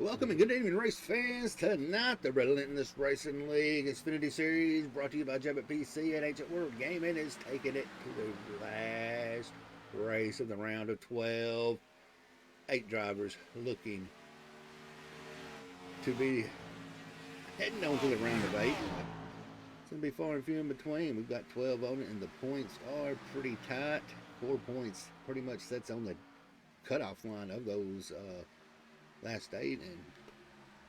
Welcome and good evening, race fans. Tonight, the Relentless Racing League Xfinity Series, brought to you by Jebit PC and Ancient World Gaming, is taking it to the last race of the round of 12. 8 drivers looking to be heading on to the round of 8. It's going to be far and few in between. We've got 12 on it, and the points are pretty tight. 4 points pretty much sets on the cutoff line of those last 8. And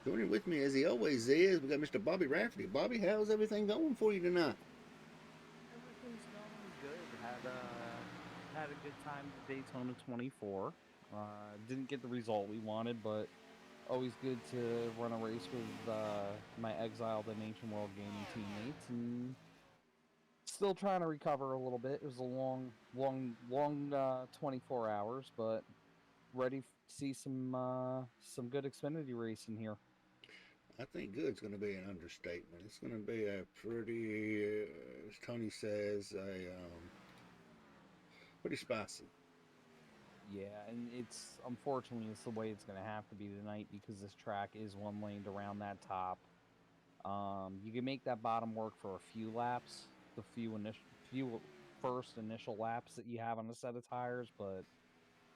joining with me, as he always is, we got Mr. Bobby Rafferty. Bobby, how's everything going for you tonight? Everything's going good. Had a good time at Daytona 24. Didn't get the result we wanted, but always good to run a race with my exiled and ancient world gaming teammates, and still trying to recover a little bit. It was a long 24 hours, but ready to see some good Xfinity racing here. I think good's going to be an understatement. It's going to be a pretty, as Tony says, pretty spicy. Yeah, and it's unfortunately it's the way it's going to have to be tonight because this track is one laned around that top. You can make that bottom work for a few laps, the few first initial laps that you have on a set of tires, but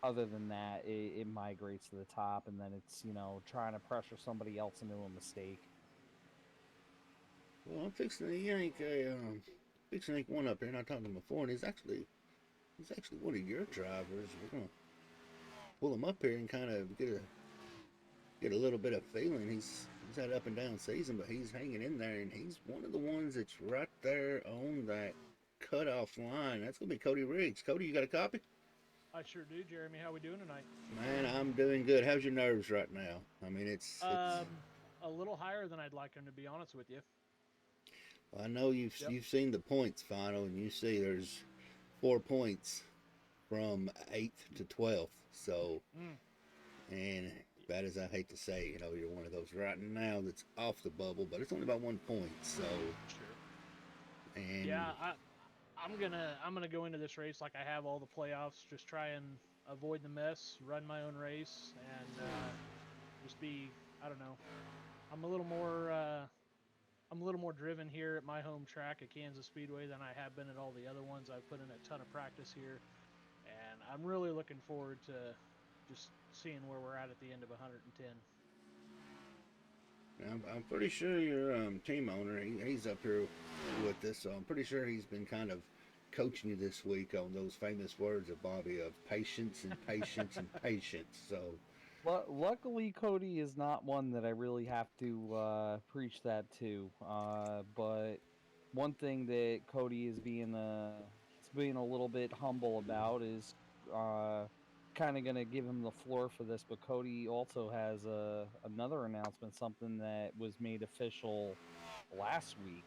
other than that, it migrates to the top, and then it's trying to pressure somebody else into a mistake. Well, I'm fixing to yank one up here, and I talked to him before, and he's actually one of your drivers. We're gonna pull him up here and kind of get a little bit of feeling. He's had an up and down season, but he's hanging in there, and he's one of the ones that's right there on that cutoff line. That's gonna be Cody Riggs. Cody, you got a copy? I sure do, Jeremy. How we doing tonight? Man, I'm doing good. How's your nerves right now? I mean, it's. A little higher than I'd like him to be honest with you. I know you've Yep. you've seen the points final, and you see there's 4 points from 8th to 12th. So, Mm. and bad as I hate to say, you're one of those right now that's off the bubble, but it's only about 1 point. So, Sure. and Yeah, I'm gonna go into this race like I have all the playoffs. Just try and avoid the mess, run my own race, and just be. I don't know. I'm a little more. I'm a little more driven here at my home track at Kansas Speedway than I have been at all the other ones. I've put in a ton of practice here, and I'm really looking forward to just seeing where we're at the end of 110. I'm pretty sure your team owner, he's up here with this, so I'm pretty sure he's been kind of coaching you this week on those famous words of Bobby of patience and patience and patience. So, Luckily, Cody is not one that I really have to preach that to. But one thing that Cody is being a little bit humble about is uh, kind of going to give him the floor for this. But Cody also has another announcement, something that was made official last week.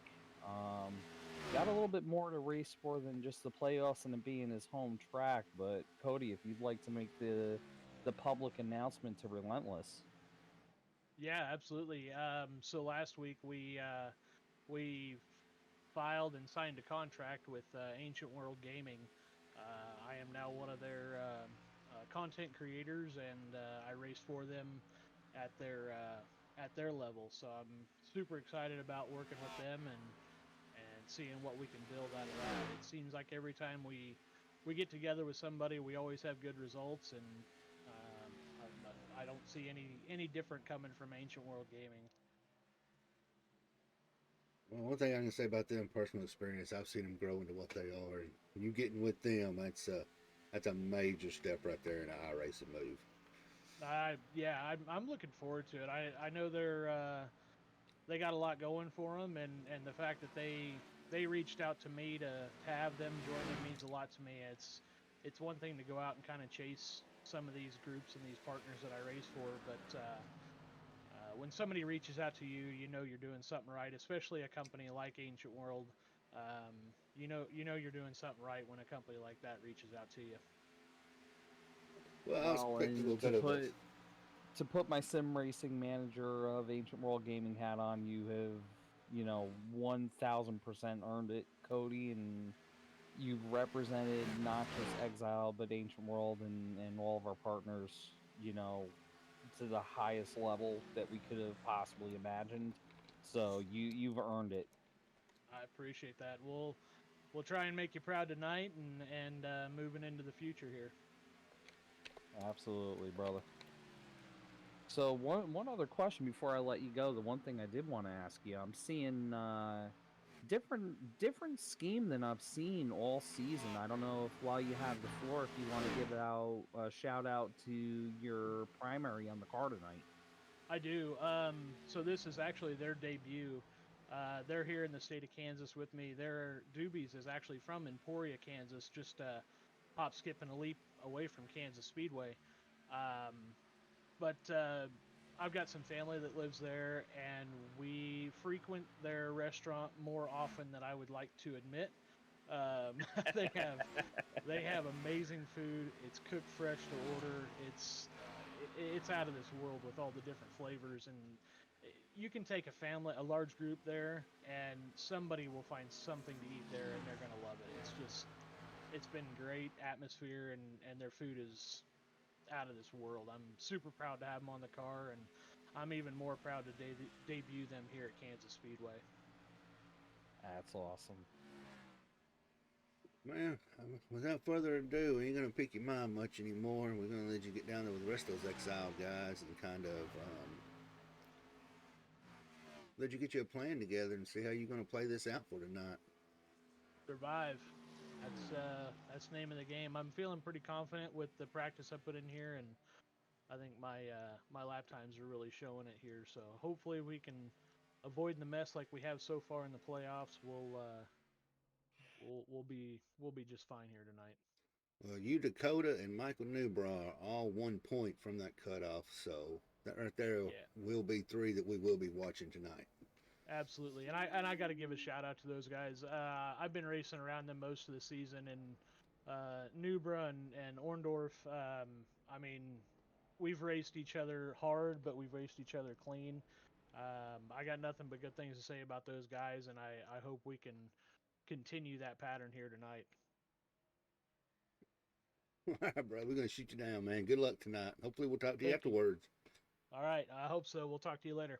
Got a little bit more to race for than just the playoffs and it being his home track. But Cody, if you'd like to make the public announcement to Relentless. Yeah, absolutely. So last week we filed and signed a contract with Ancient World Gaming. I am now one of their content creators, and I race for them at their level. So I'm super excited about working with them and seeing what we can build out of that. It seems like every time we get together with somebody, we always have good results, and I don't see any different coming from Ancient World Gaming. well, one thing I can say about them, personal experience, I've seen them grow into what they are. And you getting with them, that's a major step right there in an iRacing move. I'm looking forward to it. I know they got a lot going for them, and the fact that they reached out to me to have them join them means a lot to me. It's one thing to go out and kind of chase some of these groups and these partners that I race for, but when somebody reaches out to you, you know you're doing something right. Especially a company like Ancient World, you know you're doing something right when a company like that reaches out to you. Well, I was Well, expecting a and little bit of a. to put my sim racing manager of Ancient World Gaming hat on, you have 1,000% earned it, Cody, and you've represented not just Exile but Ancient World and all of our partners, to the highest level that we could have possibly imagined. So you've earned it. I appreciate that. We'll try and make you proud tonight and moving into the future here. Absolutely, brother. So one other question before I let you go. The one thing I did want to ask you, I'm seeing different scheme than I've seen all season. I don't know if while you have the floor, if you want to give out a shout out to your primary on the car tonight. I do. So this is actually their debut. They're here in the state of Kansas with me. Their Doobies is actually from Emporia, Kansas, just a hop, skip, and a leap away from Kansas Speedway. Um, but I've got some family that lives there, and we frequent their restaurant more often than I would like to admit. They have amazing food. It's cooked fresh to order. It's out of this world with all the different flavors, and you can take a family, a large group there, and somebody will find something to eat there, and they're gonna love it. It's been great atmosphere, and their food is out of this world. I'm super proud to have them on the car, and I'm even more proud to debut them here at Kansas Speedway. That's awesome. Man, without further ado, we ain't gonna pick your mind much anymore. We're gonna let you get down there with the rest of those Exile guys and kind of let you get you a plan together and see how you're gonna play this out for tonight. Survive. That's the name of the game. I'm feeling pretty confident with the practice I put in here, and I think my lap times are really showing it here. So hopefully we can avoid the mess like we have so far in the playoffs. We'll be just fine here tonight. Well, you, Dakota, and Michael Newbra are all 1 point from that cutoff, so that right there Yeah, will be three that we will be watching tonight. absolutely. And I got to give a shout out to those guys. I've been racing around them most of the season, and Nubra and Orndorff. I mean, we've raced each other hard, but we've raced each other clean. I got nothing but good things to say about those guys, and I hope we can continue that pattern here tonight. All right, bro, we're gonna shoot you down, man. Good luck tonight. Hopefully, we'll talk to you Thank you. afterwards. All right, I hope so. We'll talk to you later.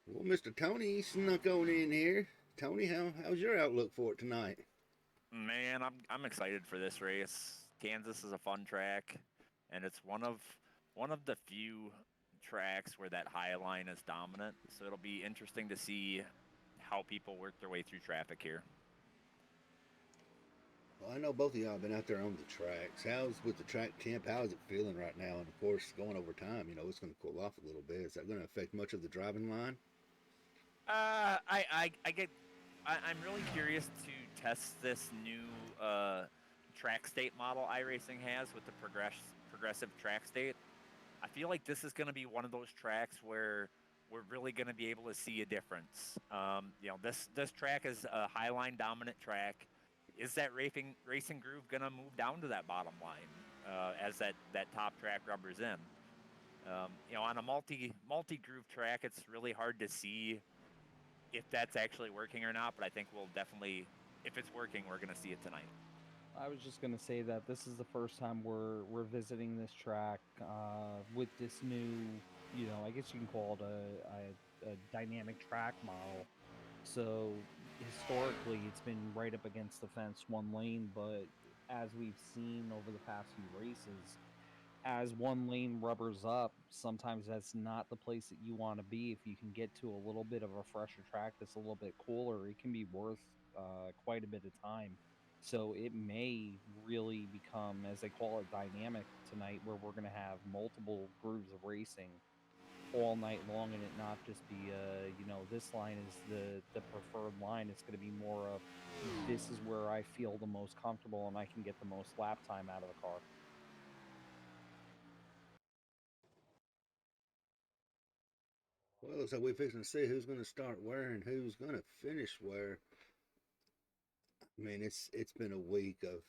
Well, Mr. Tony snuck on in here. Tony, how's your outlook for it tonight? Man, I'm excited for this race. Kansas is a fun track, and it's one of the few tracks where that high line is dominant. So it'll be interesting to see how people work their way through traffic here. Well, I know both of y'all have been out there on the tracks. How's with the track temp? How is it feeling right now? And of course, going over time, it's going to cool off a little bit. Is that going to affect much of the driving line? I'm really curious to test this new track state model iRacing has with the progressive track state. I feel like this is going to be one of those tracks where we're really going to be able to see a difference. This track is a high line dominant track. Is that racing groove going to move down to that bottom line as that top track rubbers in? On a multi groove track, it's really hard to see if that's actually working or not. But I think we'll definitely, if it's working, we're going to see it tonight. I was just gonna say that this is the first time we're visiting this track with this new, I guess you can call it a dynamic track model. So historically, it's been right up against the fence, one lane. But as we've seen over the past few races, as one lane rubbers up, sometimes that's not the place that you want to be. If you can get to a little bit of a fresher track that's a little bit cooler, it can be worth quite a bit of time. So it may really become, as they call it, dynamic tonight, where we're going to have multiple grooves of racing all night long, and it not just be this line is the preferred line. It's going to be more of, this is where I feel the most comfortable and I can get the most lap time out of the car. Well, looks like we're fixing to see who's going to start where and who's going to finish where. I mean, it's been a week of.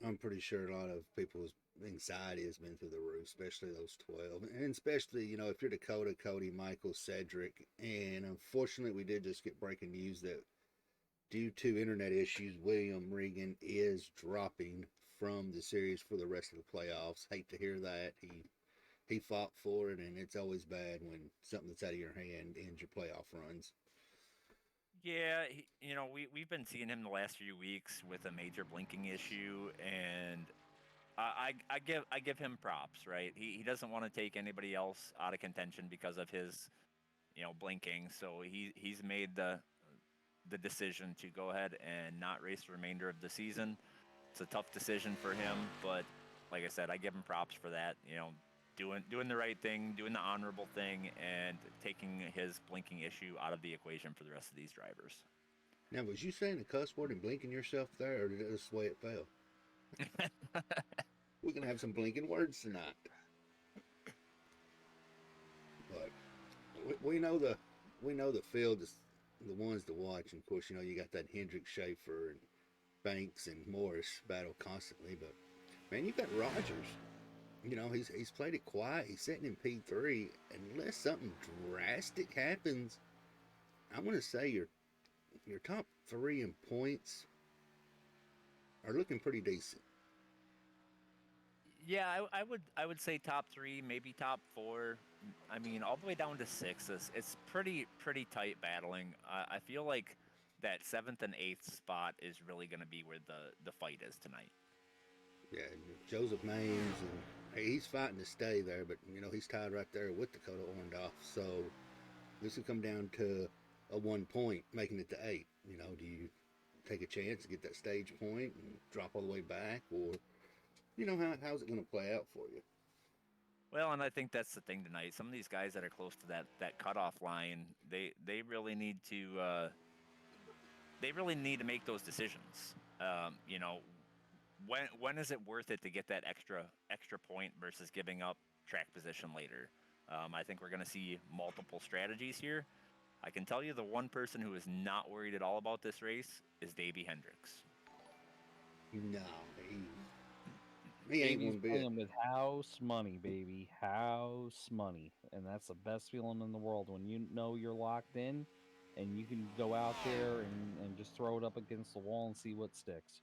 I'm pretty sure a lot of people's anxiety has been through the roof, especially those 12, and especially if you're Dakota, Cody, Michael, Cedric, and unfortunately we did just get breaking news that due to internet issues, William Regan is dropping from the series for the rest of the playoffs. Hate to hear that. He fought for it, and it's always bad when something that's out of your hand ends your playoff runs. Yeah, we've been seeing him the last few weeks with a major blinking issue, and I give him props, right? He doesn't want to take anybody else out of contention because of his blinking, so he's made the decision to go ahead and not race the remainder of the season. It's a tough decision for him, but like I said, I give him props for that. Doing the right thing, doing the honorable thing, and taking his blinking issue out of the equation for the rest of these drivers. Now, was you saying the cuss word and blinking yourself there, or did it just the way it fell? We're gonna have some blinking words tonight. But we know the field is the ones to watch. And of course, you got that Hendrick, Schaefer, and Banks and Morris battle constantly. But man, you got Rogers. He's played it quiet. He's sitting in P3. Unless something drastic happens, I'm gonna say your top three in points are looking pretty decent. Yeah, I would say top three, maybe top four. I mean, all the way down to six. It's pretty tight battling. I feel like that seventh and eighth spot is really going to be where the fight is tonight. Yeah, Joseph Maines, and he's fighting to stay there, but he's tied right there with Dakota Orndoff. So this will come down to a 1 point, making it to 8. Do you take a chance to get that stage point and drop all the way back, or how's it going to play out for you? Well, and I think that's the thing tonight. Some of these guys that are close to that cutoff line, they really need to make those decisions. When is it worth it to get that extra point versus giving up track position later? I think we're going to see multiple strategies here. I can tell you the one person who is not worried at all about this race is Davey Hendricks. No, he ain't Davey's one bit. playing with house money, baby. House money. And that's the best feeling in the world when you know you're locked in and you can go out there and just throw it up against the wall and see what sticks.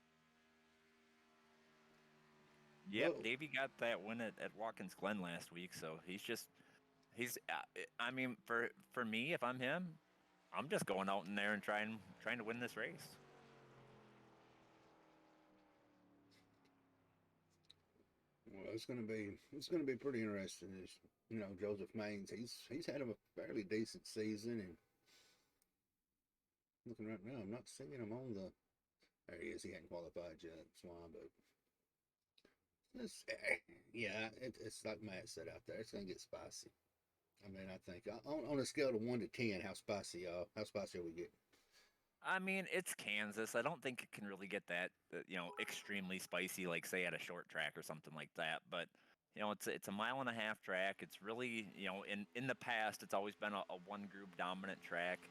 Yep, Whoa. Davey got that win at Watkins Glen last week, so he's. I mean, for me, if I'm him, I'm just going out in there and trying to win this race. Well, it's gonna be pretty interesting. Joseph Maines, he's had a fairly decent season, and looking right now, I'm not seeing him on the. There he is. He hadn't qualified yet. That's why, but it's like Matt said out there. It's gonna get spicy. I mean, I think on a scale of 1 to 10, how spicy are we getting? I mean, it's Kansas. I don't think it can really get that extremely spicy, like say at a short track or something like that. But it's a mile and a half track. It's really in the past, it's always been a one group dominant track.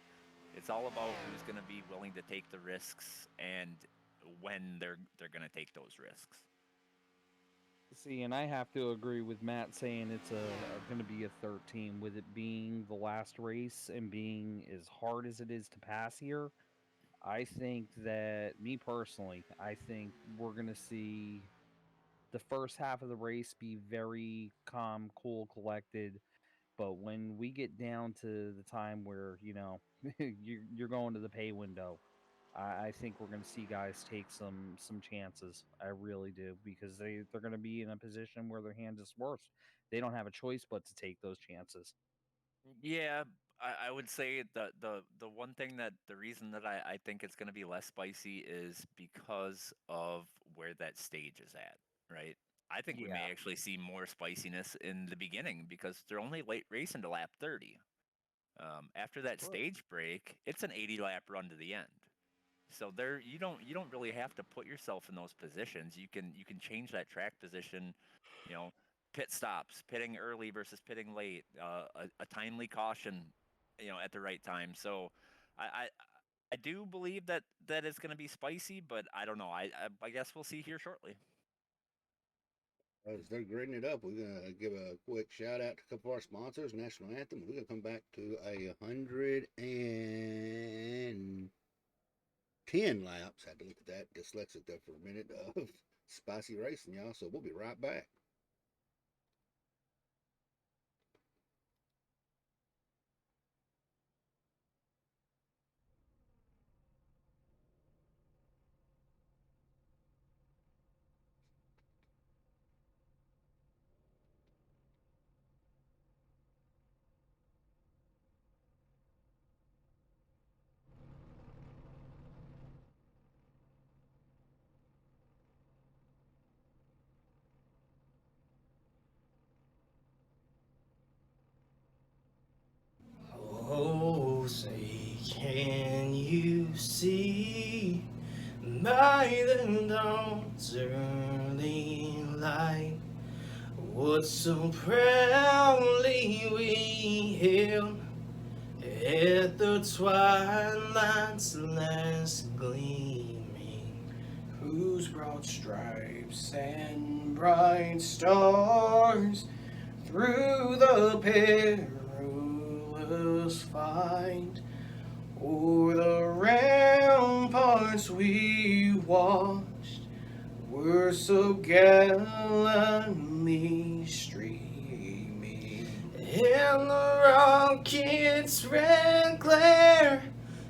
It's all about who's going to be willing to take the risks and when they're going to take those risks. See, and I have to agree with Matt saying it's going to be a 13, with it being the last race and being as hard as it is to pass here. I think that, me personally, I think we're going to see the first half of the race be very calm, cool, collected. But when we get down to the time where, you're going to the pay window, I think we're going to see guys take some chances. I really do, because they're going to be in a position where their hand is worse. They don't have a choice but to take those chances. Yeah, I would say the one thing that the reason that I think it's going to be less spicy is because of where that stage is at, right? I think we may Yeah. actually see more spiciness in the beginning because they're only late racing to lap 30. After that stage break, it's an 80 lap run to the end. So there you don't really have to put yourself in those positions. You can change that track position, you know, pit stops, pitting early versus pitting late, a timely caution, at the right time. So I I, I do believe that it's going to be spicy, but I don't know. I guess we'll see here shortly. As they're grading it up, we're gonna give a quick shout out to a couple of our sponsors, National Anthem. We're gonna come back to 110 110 laps. Had to look at that dyslexic there for a minute of spicy racing, y'all. So we'll be right back. Oh, say, can you see by the dawn's early light what so proudly we hailed at the twilight's last gleaming, whose broad stripes and bright stars through the perilous fight o'er the ramparts we watched were so gallantly streaming, and the rocket's red glare,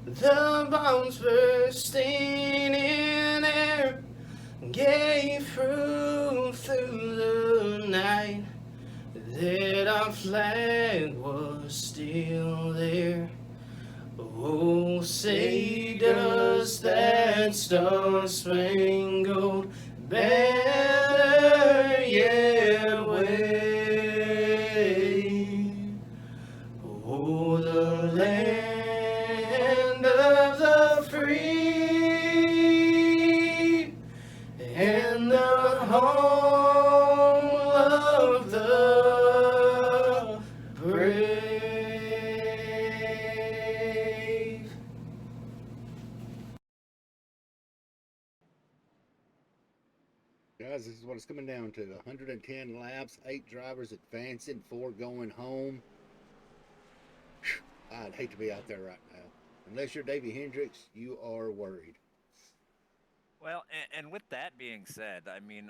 the bombs bursting in air, gave proof through the night that our flag was still there. Oh, say does that star-spangled banner yet wave o'er the land of the free and the home of the brave. Guys, this is what it's coming down to. 110 laps, 8 drivers advancing, 4 going home. Whew, I'd hate to be out there right now. Unless you're Davey Hendricks, you are worried. Well, and with that being said, I mean,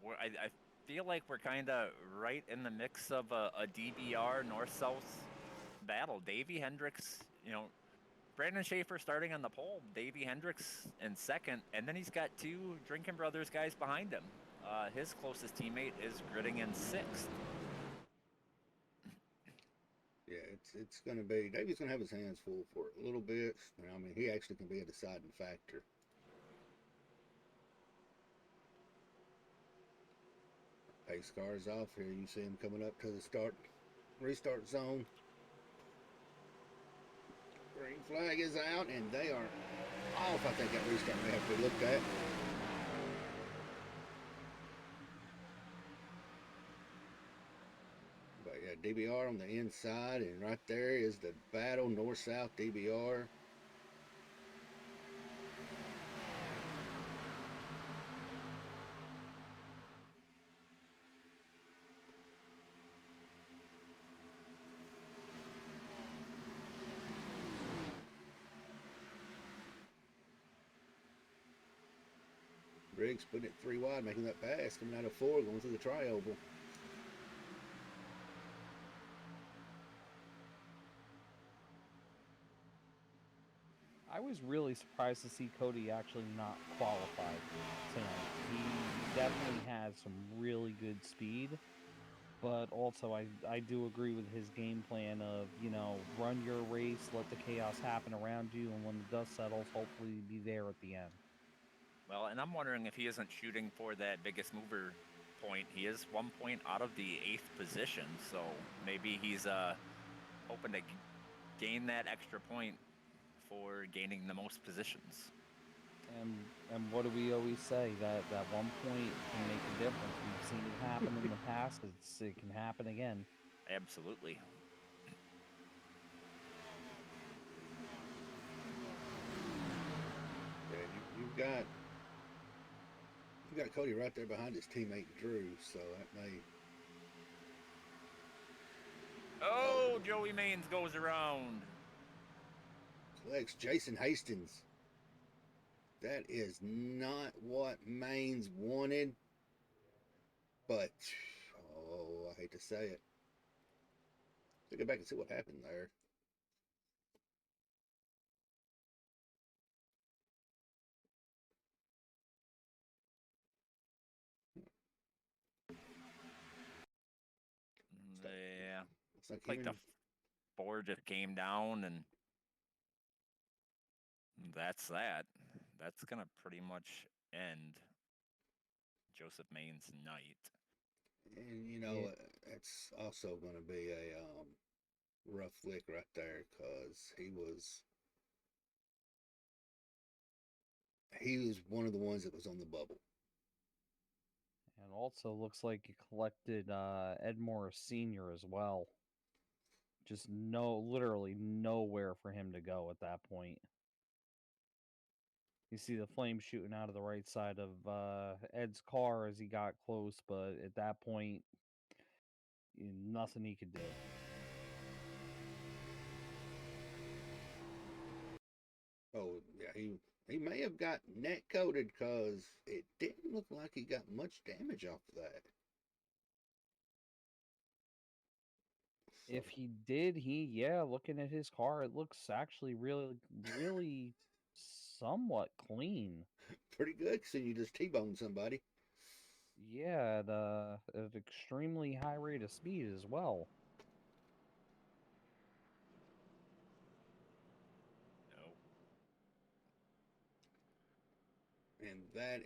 I feel like we're kind of right in the mix of a DBR north-south battle. Davey Hendricks, Brandon Schaefer starting on the pole, Davey Hendricks in second, and then he's got 2 Drinking Brothers guys behind him. His closest teammate is gritting in 6th. Yeah, it's going to be, Davey's going to have his hands full for a little bit. I mean, he actually can be a deciding factor. Pace cars off here. You see him coming up to the restart zone. Green flag is out, and they are off. I think that restart may have to be looked at. But yeah, DBR on the inside, and right there is the battle, north-south DBR. Briggs putting it 3 wide, making that pass, coming out of 4, going through the tri-oval. I was really surprised to see Cody actually not qualified tonight. He definitely has some really good speed, but also I do agree with his game plan of, run your race, let the chaos happen around you, and when the dust settles, hopefully be there at the end. Well, and I'm wondering if he isn't shooting for that biggest mover point. He is 1 point out of the 8th position, so maybe he's hoping to gain that extra point for gaining the most positions. And what do we always say? That 1 point can make a difference. We've seen it happen in the past. It can happen again. Absolutely. Yeah, you've got Cody right there behind his teammate Drew, so that may. Oh, Joey Maines goes around. Collects Jason Hastings. that is not what Maine's wanted. But, oh, I hate to say it. Let's go back and see what happened there. Yeah. Looks like, Like the four just came down, and that's that. That's going to pretty much end Joseph Maine's night. and you know, Yeah. it's also going to be a rough lick right there because he was one of the ones that was on the bubble. And also looks like you collected Ed Morris Sr. as well. Just literally nowhere for him to go at that point. You see the flame shooting out of the right side of Ed's car as he got close, but at that point, nothing he could do. Oh yeah, he may have got net coated because it didn't look like he got much damage off of that. If he did, looking at his car, it looks actually really somewhat clean. Pretty good, so you just T-boned somebody. Yeah, at an extremely high rate of speed as well. No. And that,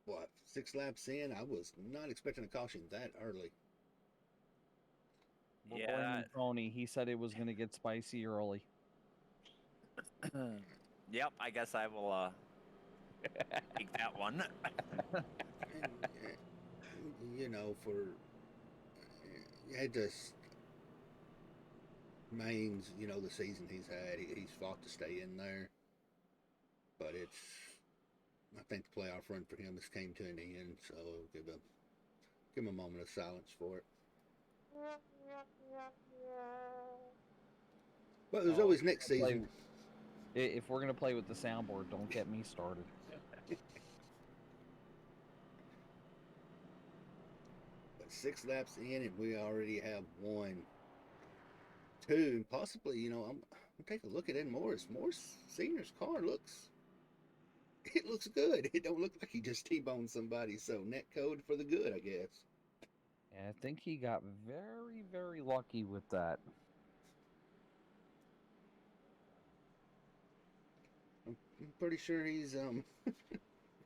what, 6 laps in? I was not expecting a caution that early. We're Yeah. blaming Tony. He said it was going to get spicy early. Yep, I guess I will take that one. And, you know, you had to Maine's, you know, the season he's had, he's fought to stay in there. But I think the playoff run for him has came to an end, so give him a moment of silence for it. But there's always next season. If we're gonna play with the soundboard, don't get me started. But 6 laps in, and we already have 1, 2, and possibly, you know, I'm take a look at Ed Morris. Morris Senior's car looks good. It don't look like he just T-boned somebody. So net code for the good, I guess. And I think he got very lucky with that. I'm pretty sure he's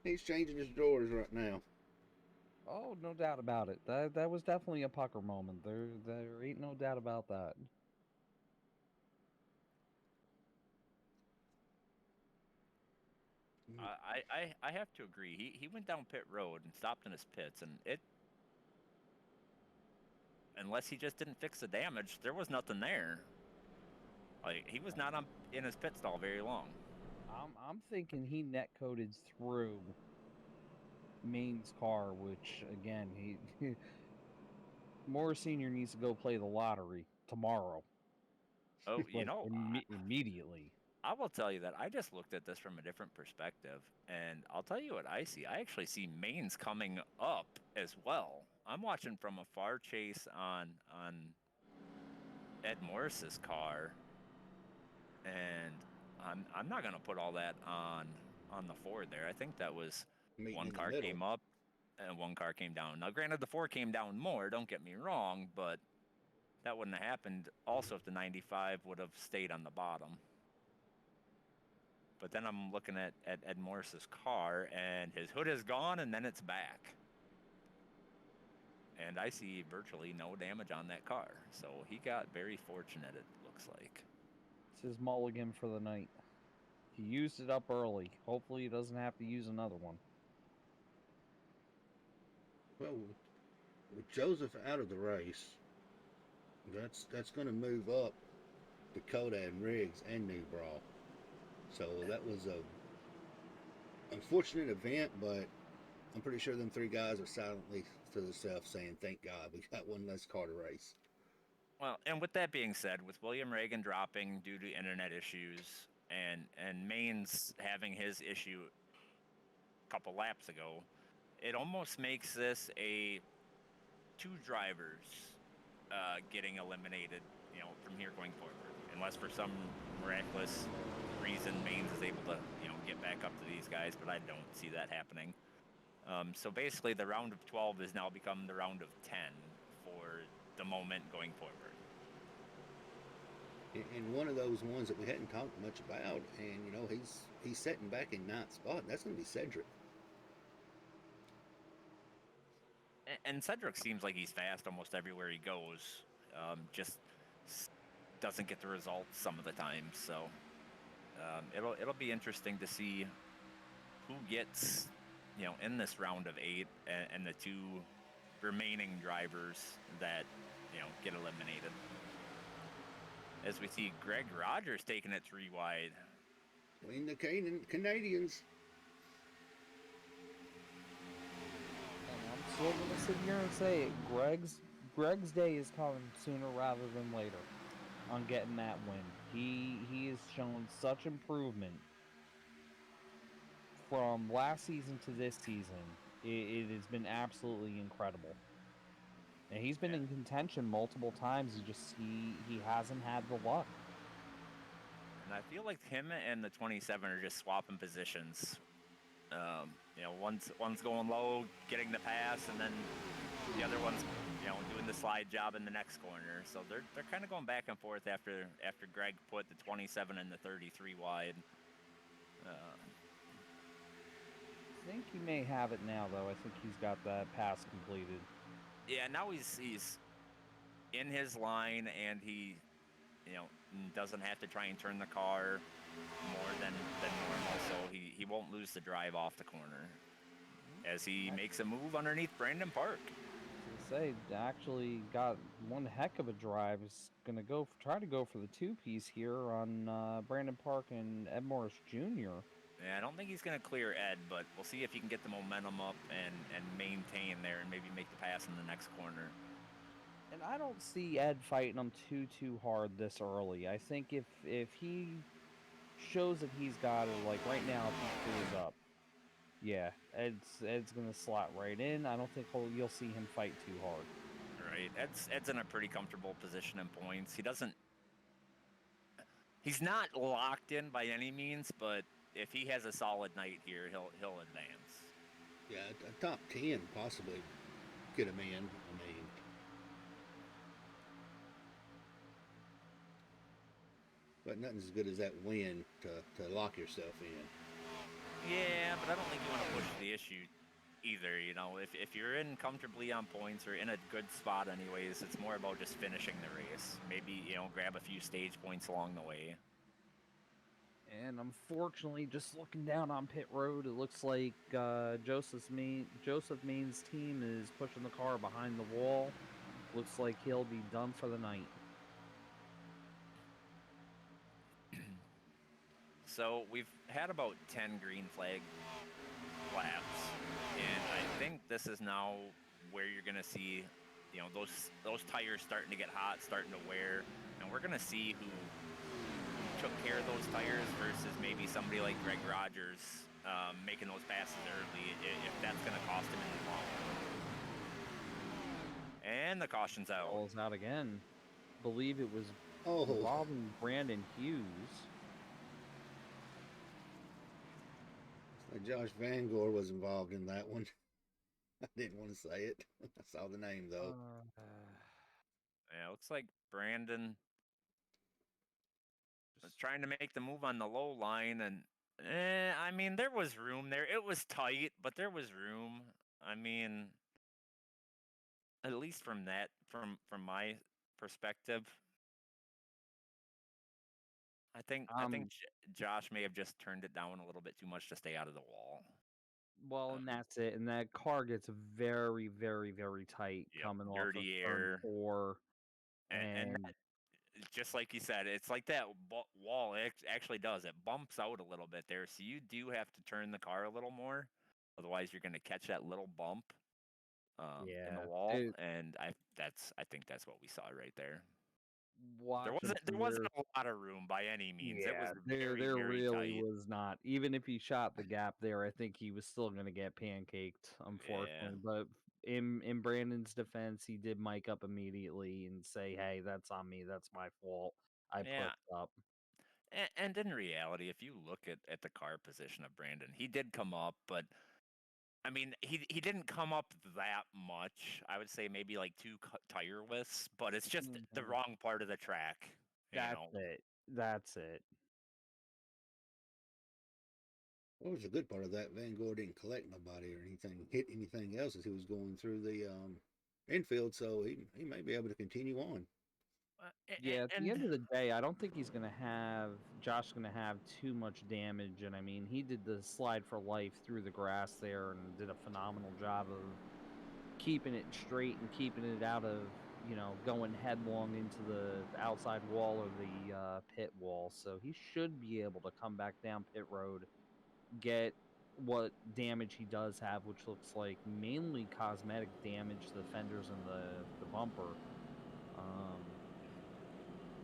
he's changing his drawers right now. Oh, no doubt about it. That was definitely a pucker moment. There ain't no doubt about that. I have to agree. He went down pit road and stopped in his pits, and unless he just didn't fix the damage, there was nothing there. Like, he was not in his pit stall very long. I'm thinking he net coded through Maine's car, which again he Morris Senior needs to go play the lottery tomorrow. Oh, like immediately. I will tell you that I just looked at this from a different perspective, and I'll tell you what I see. I actually see Maine's coming up as well. I'm watching from a far chase on Ed Morris's car, and I'm not gonna put all that on the Ford there. I think that was Meeting one in the car middle. came up and one car came down. Now, granted, the 4 came down more. Don't get me wrong, but that wouldn't have happened also if the 95 would have stayed on the bottom. But then I'm looking at Ed Morris's car, and his hood is gone, and then it's back. And I see virtually no damage on that car. So he got very fortunate, it looks like. It's his mulligan for the night. He used it up early. Hopefully he doesn't have to use another one. Well, with Joseph out of the race, that's going to move up Dakota and Riggs and Newbraw. So that was a unfortunate event, but I'm pretty sure them 3 guys are silently to themselves saying, "Thank God we got one less car to race." Well, and with that being said, with William Reagan dropping due to internet issues, and Maine's having his issue a couple laps ago, it almost makes this a 2 drivers getting eliminated, from here going forward, unless for some miraculous reason Maine's is able to, get back up to these guys, but I don't see that happening. So basically, the round of 12 has now become the round of 10 for the moment going forward. And one of those ones that we hadn't talked much about, and he's sitting back in ninth spot. And that's going to be Cedric. And Cedric seems like he's fast almost everywhere he goes. Just doesn't get the results some of the time. So it'll be interesting to see who gets, in this round of 8 and the 2 remaining drivers that, get eliminated. As we see Greg Rogers taking it 3 wide. Between the Canadians. And I'm still gonna sit here and say it. Greg's day is coming sooner rather than later on getting that win. He has shown such improvement from last season to this season. It has been absolutely incredible. And he's been in contention multiple times. He hasn't had the luck. And I feel like him and the 27 are just swapping positions. One's going low, getting the pass, and then the other one's, doing the slide job in the next corner. So they're kind of going back and forth after Greg put the 27 and the 33 wide. I think he may have it now, though. I think he's got that pass completed. Yeah, now he's in his line, and he, doesn't have to try and turn the car more than normal, so he won't lose the drive off the corner as he makes a move underneath Brandon Park. Say, actually got one heck of a drive. Is gonna try to go for the 2-piece here on Brandon Park and Ed Morris Jr. Yeah, I don't think he's going to clear Ed, but we'll see if he can get the momentum up and maintain there and maybe make the pass in the next corner. And I don't see Ed fighting him too hard this early. I think if he shows that he's got it, like right now, if he clears up, yeah, Ed's gonna slot right in. I don't think you'll see him fight too hard. Right, Ed's in a pretty comfortable position in points. He's not locked in by any means, but if he has a solid night here, he'll advance. Yeah, a top 10 possibly get him in. But nothing's as good as that win to lock yourself in. Yeah, but I don't think you want to push the issue either. If you're in comfortably on points or in a good spot anyways, it's more about just finishing the race. Maybe, grab a few stage points along the way. And unfortunately, just looking down on pit road, it looks like Joseph Main's team is pushing the car behind the wall. Looks like he'll be done for the night. So we've had about 10 green flag laps, and I think this is now where you're going to see, those tires starting to get hot, starting to wear, and we're going to see who took care of those tires versus maybe somebody like Greg Rogers making those passes early, if that's going to cost him in the long run. And the caution's out. Ball's out again. Believe it was involving Brandon Hughes. Josh Van Gore was involved in that one. I didn't want to say it. I saw the name though. Yeah, looks like Brandon was trying to make the move on the low line, and I mean, there was room there. It was tight, but there was room. I mean, at least from my perspective, I think Josh may have just turned it down a little bit too much to stay out of the wall. Well, and that's it. And that car gets very, very, very tight coming off of turn 4. And just like you said, it's like that wall actually does. It bumps out a little bit there, so you do have to turn the car a little more. Otherwise, you're going to catch that little bump in the wall, and I think that's what we saw right there. watching There from wasn't there. a lot of room by any means. It Yeah, was there very, there very really tight. was not. Even if he shot the gap there, I think he was still gonna get pancaked, Yeah. unfortunately. But in Brandon's defense, he did mic up immediately and say, "Hey, that's on me. That's my fault. I Yeah. pushed up." And in reality, if you look at the car position of Brandon, he did come up, but I mean, he didn't come up that much. I would say maybe like two tire widths, but it's just the Mhm. wrong part of the track. You That's know, it. That's it. What was the good part of that? Van Gore didn't collect nobody or anything, hit anything else as he was going through the infield, so he may be able to continue on. Yeah, at the and end of the day, I don't think Josh's gonna have too much damage. And I mean, he did the slide for life through the grass there and did a phenomenal job of keeping it straight and keeping it out of, going headlong into the outside wall or the pit wall. So he should be able to come back down pit road, get what damage he does have, which looks like mainly cosmetic damage to the fenders and the bumper.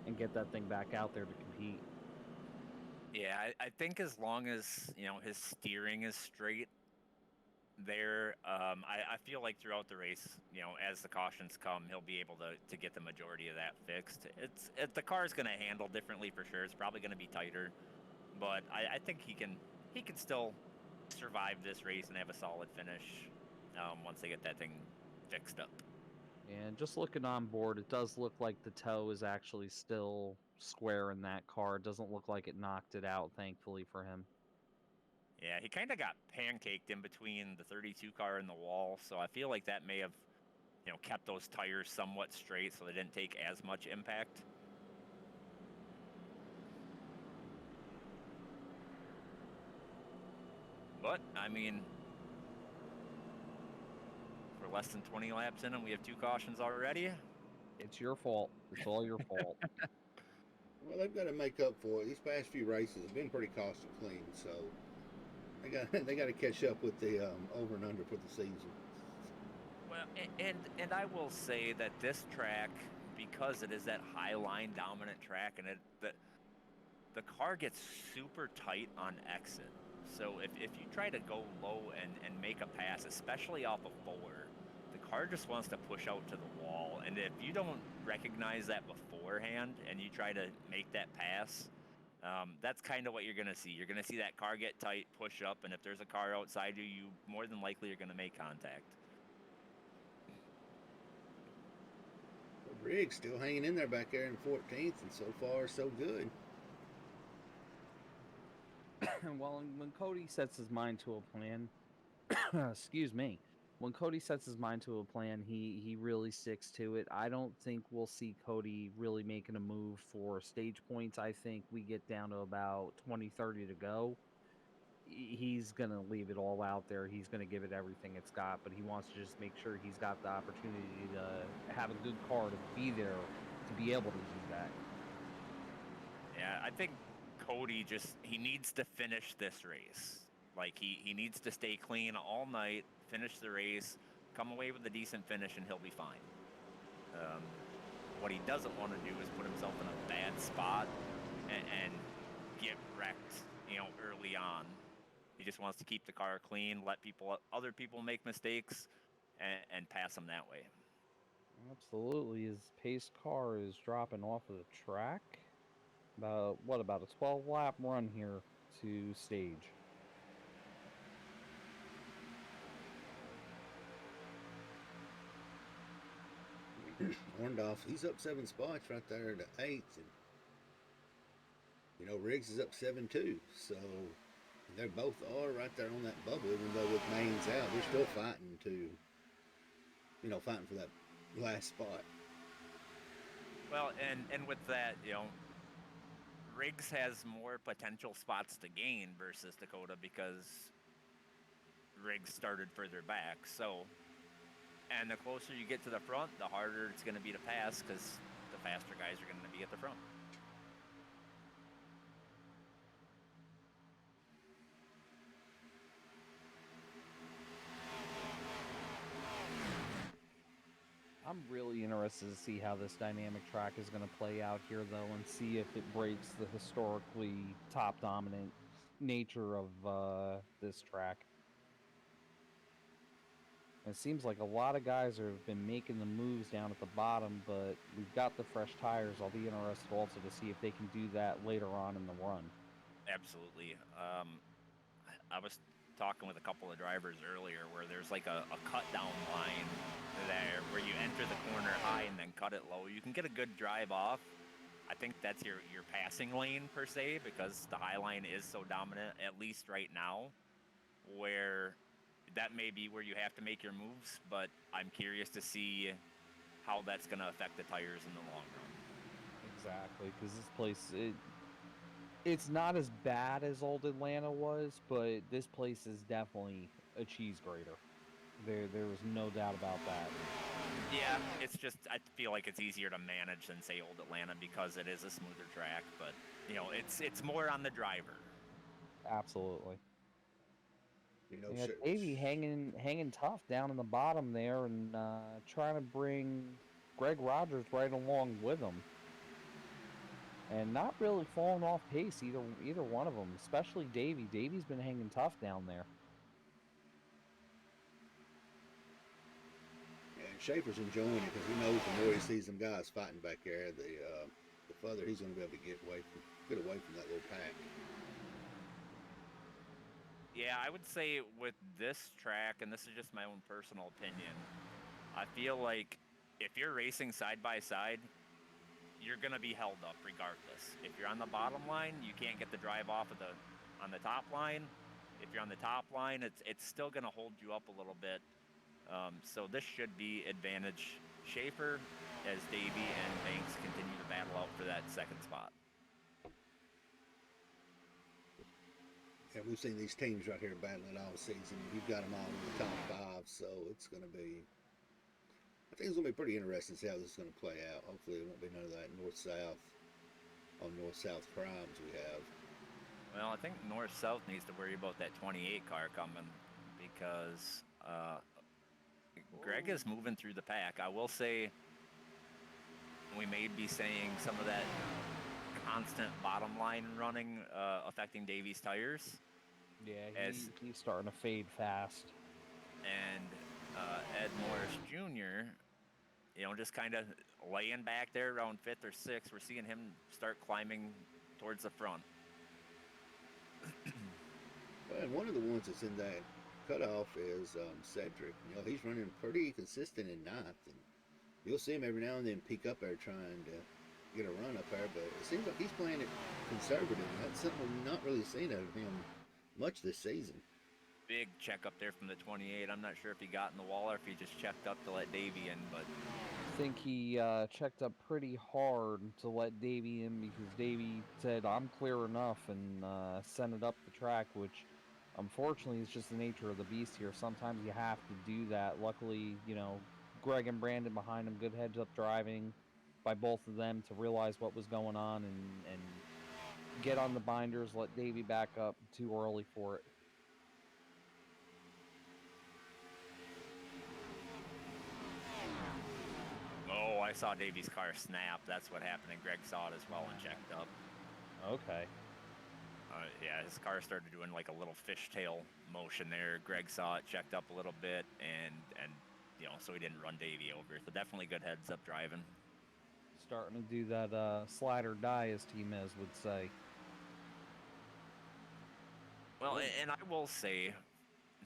And get that thing back out there to compete. yeah, I think as long as his steering is straight there, I feel like throughout the race, as the cautions come, he'll be able to get the majority of that fixed. The car is going to handle differently for sure. It's probably going to be tighter, but I think he can still survive this race and have a solid finish once they get that thing fixed up. And just looking on board, it does look like the toe is actually still square in that car. It doesn't look like it knocked it out, thankfully for him. Yeah, he kind of got pancaked in between the 32 car and the wall, so I feel like that may have kept those tires somewhat straight so they didn't take as much impact. But I mean, we're less than 20 laps in and we have 2 cautions already. It's your fault. It's all your fault. Well, they've got to make up for it. These past few races have been pretty caution clean, so they got to catch up with the over and under for the season. Well, and I will say that this track, because it is that high line dominant track, and the car gets super tight on exit. So if you try to go low and make a pass, especially off of 4, the car just wants to push out to the wall. And if you don't recognize that beforehand and you try to make that pass, that's kind of what you're going to see. You're going to see that car get tight, push up, and if there's a car outside you, you more than likely are going to make contact. Riggs still hanging in there back there in 14th, and so far so good. Well, when Cody sets his mind to a plan, excuse me, when Cody sets his mind to a plan, he really sticks to it. I don't think we'll see Cody really making a move for stage points. I think we get down to about 20-30 to go. He's going to leave it all out there. He's going to give it everything it's got, but he wants to just make sure he's got the opportunity to have a good car to be there to be able to do that. Yeah, I think Cody he needs to finish this race. Like he needs to stay clean all night, finish the race, come away with a decent finish, and he'll be fine. What he doesn't want to do is put himself in a bad spot and get wrecked, early on. He just wants to keep the car clean, let other people make mistakes, and pass them that way. Absolutely. His pace car is dropping off of the track. About a 12 lap run here to stage. Orndorff, he's up 7 spots right there to 8th, and Riggs is up 7 too. So they both are right there on that bubble, even though with mains out, they're still fighting fighting for that last spot. Well, and with that, Riggs has more potential spots to gain versus Dakota because Riggs started further back. So, and the closer you get to the front, the harder it's going to be to pass because the faster guys are going to be at the front. I'm really interested to see how this dynamic track is going to play out here, though, and see if it breaks the historically top dominant nature of this track. It seems like a lot of guys have been making the moves down at the bottom, but we've got the fresh tires. I'll be interested also to see if they can do that later on in the run. Absolutely. I was talking with a couple of drivers earlier where there's like a cut down line there where you enter the corner high and then cut it low. You can get a good drive off. I think that's your passing lane per se, because the high line is so dominant, at least right now, where that may be where you have to make your moves, but I'm curious to see how that's going to affect the tires in the long run. Exactly, because this place, it's not as bad as old Atlanta was, but this place is definitely a cheese grater. There was no doubt about that. Yeah, it's just, I feel like it's easier to manage than, say, old Atlanta because it is a smoother track, but, you know, it's more on the driver. Absolutely. You know, Yeah, Davey hanging tough down in the bottom there and trying to bring Greg Rogers right along with him. And not really falling off pace, either one of them, especially Davey. Davey's been hanging tough down there. and Schaefer's enjoying it because he knows the more he sees them guys fighting back there, the further he's going to be able to get away from that little pack. Yeah, I would say with this track, and this is just my own personal opinion, I feel like if you're racing side by side, you're gonna be held up regardless. If you're on the bottom line, you can't get the drive off of on the top line. If you're on the top line, it's still gonna hold you up a little bit. So this should be advantage Schaefer as Davey and Banks continue to battle out for that second spot. And we've seen these teams right here battling all season. You've got them all in the top five, so it's going to be. I think it's going to be pretty interesting to see how this is going to play out. Hopefully, it won't be none of that north-south crimes we have. Well, I think north-south needs to worry about that 28 car coming because Greg is moving through the pack. I will say we may be saying some of that constant bottom line running affecting Davey's tires. Yeah, he's starting to fade fast. And Ed Morris Jr., you know, just kind of laying back there around 5th or 6th. We're seeing him start climbing towards the front. Well, and one of the ones that's in that cutoff is Cedric. You know, he's running pretty consistent in 9th, and you'll see him every now and then peek up there trying to get a run up there, but it seems like he's playing it conservative. That's something we've not really seen out of him much this season. Big check up there from the 28. I'm not sure if he got in the wall or if he just checked up to let Davey in, but I think he checked up pretty hard to let Davey in because Davey said, "I'm clear enough," and sent it up the track, which unfortunately is just the nature of the beast here. Sometimes you have to do that. Luckily, you know, Greg and Brandon behind him, good heads up driving by both of them to realize what was going on and get on the binders, let Davey back up too early for it. oh, I saw Davey's car snap. That's what happened, and Greg saw it as well and checked up. Okay. Yeah, his car started doing like a little fishtail motion there. Greg saw it, checked up a little bit, and you know, so he didn't run Davey over. So definitely good heads up driving. Starting to do that slide or die, as T-Mez would say. Well, and I will say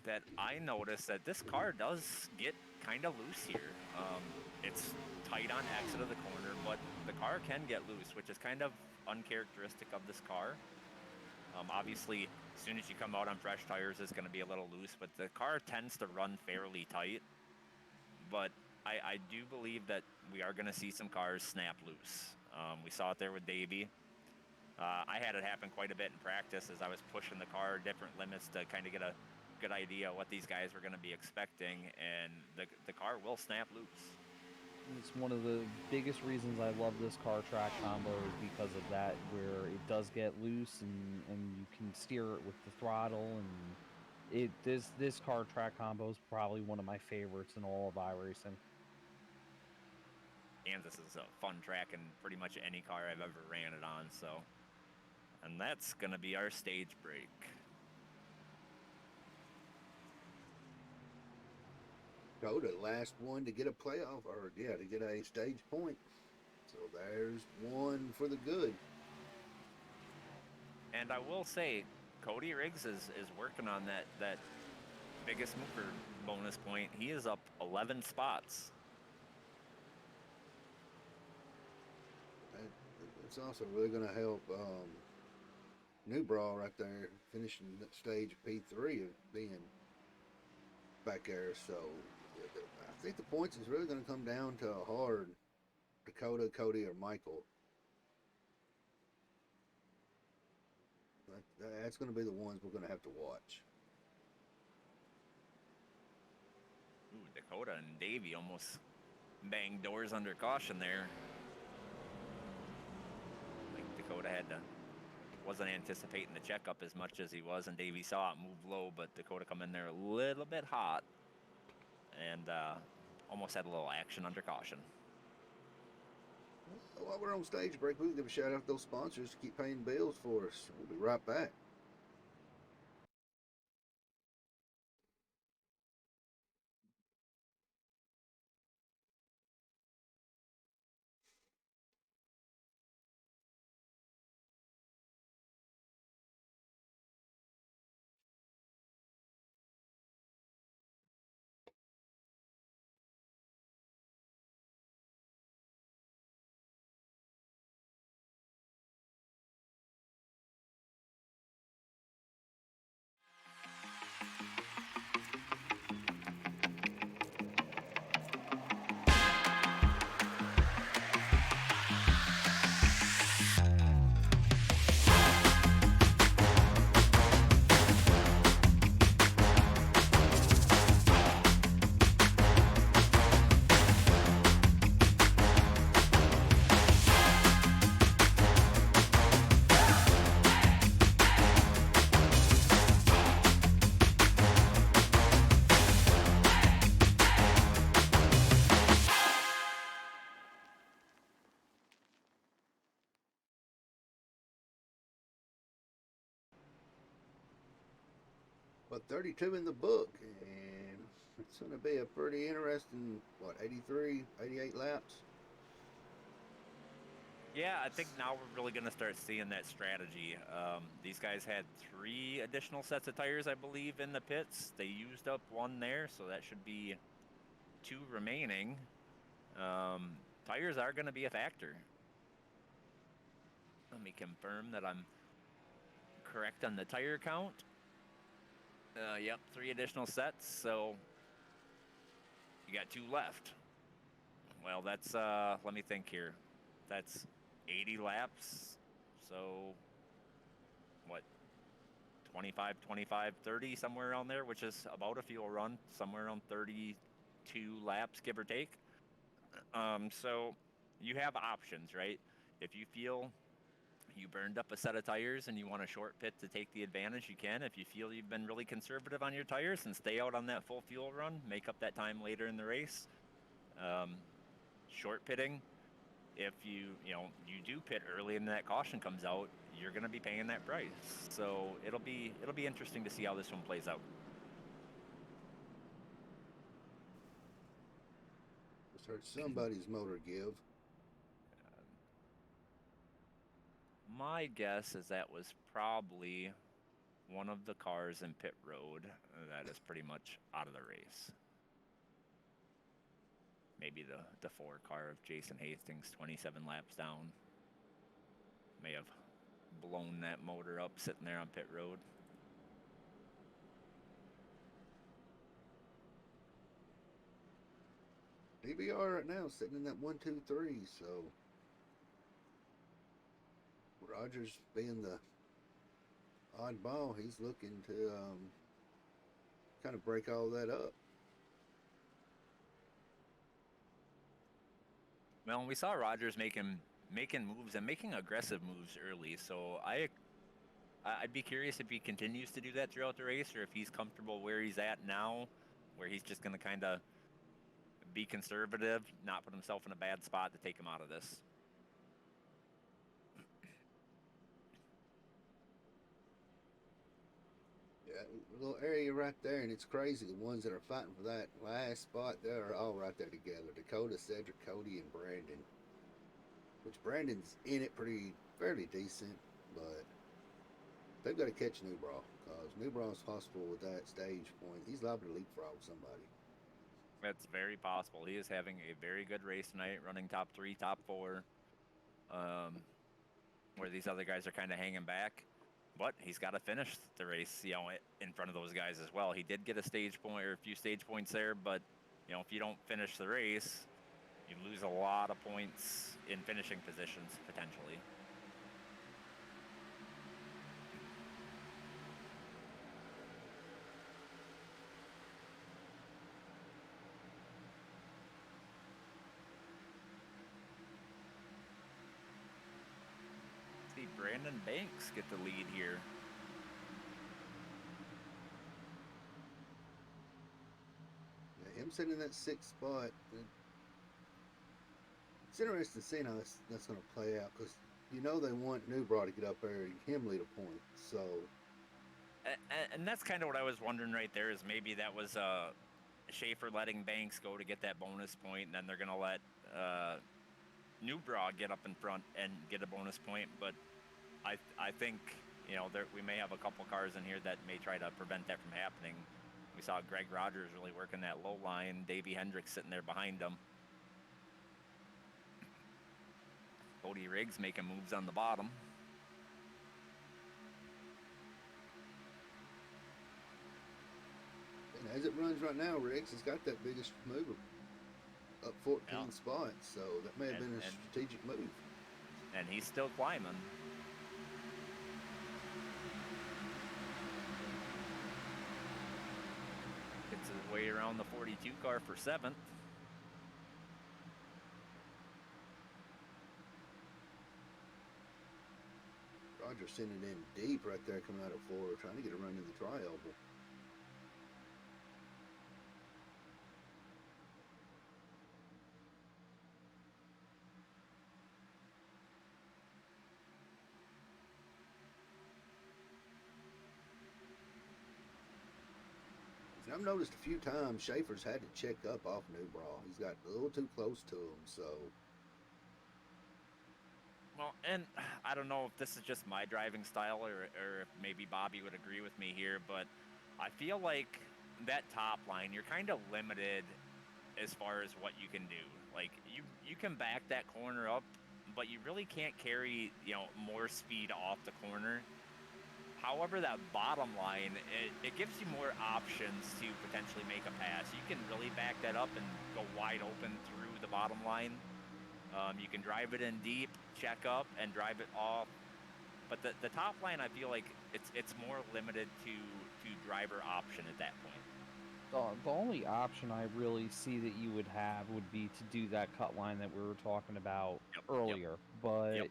that I noticed that this car does get kind of loose here. It's tight on exit of the corner, but the car can get loose, which is kind of uncharacteristic of this car. Obviously, as soon as you come out on fresh tires, it's going to be a little loose, but the car tends to run fairly tight. But I do believe that we are going to see some cars snap loose. We saw it there with Davey. I had it happen quite a bit in practice as I was pushing the car different limits to kind of get a good idea what these guys were going to be expecting, and the car will snap loose. It's one of the biggest reasons I love this car track combo is because of that, where it does get loose and you can steer it with the throttle, and this car track combo is probably one of my favorites in all of iRacing. Kansas is a fun track in pretty much any car I've ever ran it on. So, and that's gonna be our stage break. Dakota, last one to get a playoff, or yeah, to get a stage point. So there's one for the good. And I will say, Cody Riggs is working on that biggest mover bonus point. He is up 11 spots. It's also really going to help Newbraw right there finishing that stage P3 of being back there. So I think the points is really going to come down to a hard Dakota, Cody, or Michael. That's going to be the ones we're going to have to watch. Ooh, Dakota and Davey almost banged doors under caution there. I think Dakota wasn't anticipating the checkup as much as he was, and Davey saw it move low, but Dakota come in there a little bit hot and almost had a little action under caution. While we're on stage break, we can give a shout out to those sponsors to keep paying bills for us. We'll be right back. But 32 in the book, and it's going to be a pretty interesting, 83, 88 laps? Yeah, I think now we're really going to start seeing that strategy. These guys had 3 additional sets of tires, I believe, in the pits. They used up 1 there, so that should be 2 remaining. Tires are going to be a factor. Let me confirm that I'm correct on the tire count. Yep, 3 additional sets, so you got 2 left. Well, that's, let me think here. That's 80 laps, so what, 25, 30, somewhere around there, which is about a fuel run, somewhere around 32 laps, give or take. So you have options, right? If you feel you burned up a set of tires and you want a short pit to take the advantage, you can. If you feel you've been really conservative on your tires and stay out on that full fuel run, make up that time later in the race. Short pitting, if you do pit early and that caution comes out, you're going to be paying that price. So it'll be interesting to see how this one plays out. Just heard somebody's motor give. My guess is that was probably one of the cars in pit road that is pretty much out of the race. Maybe the 4 car of Jason Hastings, 27 laps down, may have blown that motor up sitting there on pit road. DVR right now sitting in that 1, 2, 3. So Rogers being the oddball, he's looking to kind of break all that up. Well, we saw Rogers making moves and making aggressive moves early, so I'd be curious if he continues to do that throughout the race, or if he's comfortable where he's at now, where he's just going to kind of be conservative, not put himself in a bad spot to take him out of this. Yeah, a little area right there, and it's crazy. The ones that are fighting for that last spot, they're all right there together. Dakota, Cedric, Cody, and Brandon. Which Brandon's in it fairly decent, but they've got to catch Newbraw, because Newbraw's possible with that stage point. He's liable to leapfrog somebody. It's very possible. He is having a very good race tonight, running top 3, top 4, where these other guys are kind of hanging back. But he's got to finish the race, in front of those guys as well. He did get a stage point or a few stage points there, but if you don't finish the race, you lose a lot of points in finishing positions potentially. See Brandon Banks get the lead here. Yeah, him sitting in that 6th spot. It's interesting seeing how that's going to play out, because they want Newbraw to get up there and him lead a point. So, and that's kind of what I was wondering right there, is maybe that was Schaefer letting Banks go to get that bonus point, and then they're going to let Newbraw get up in front and get a bonus point. But I think we may have a couple cars in here that may try to prevent that from happening. We saw Greg Rogers really working that low line. Davey Hendricks sitting there behind him. Cody Riggs making moves on the bottom. and as it runs right now, Riggs has got that biggest move up 14 spots, so that may have been a strategic move. And he's still climbing. Gets his way around the 42 car for 7th. Roger sending in deep right there coming out of 4, trying to get a run in the tri-oval. I've noticed a few times Schaefer's had to check up off Newbraw. He's got a little too close to him, so. Well, and I don't know if this is just my driving style or if maybe Bobby would agree with me here, but I feel like that top line, you're kind of limited as far as what you can do. Like, you can back that corner up, but you really can't carry, more speed off the corner. However, that bottom line, it gives you more options to potentially make a pass. You can really back that up and go wide open through the bottom line. You can drive it in deep, check up, and drive it off. But the top line, I feel like it's more limited to driver option at that point. The only option I really see that you would have would be to do that cut line that we were talking about earlier. But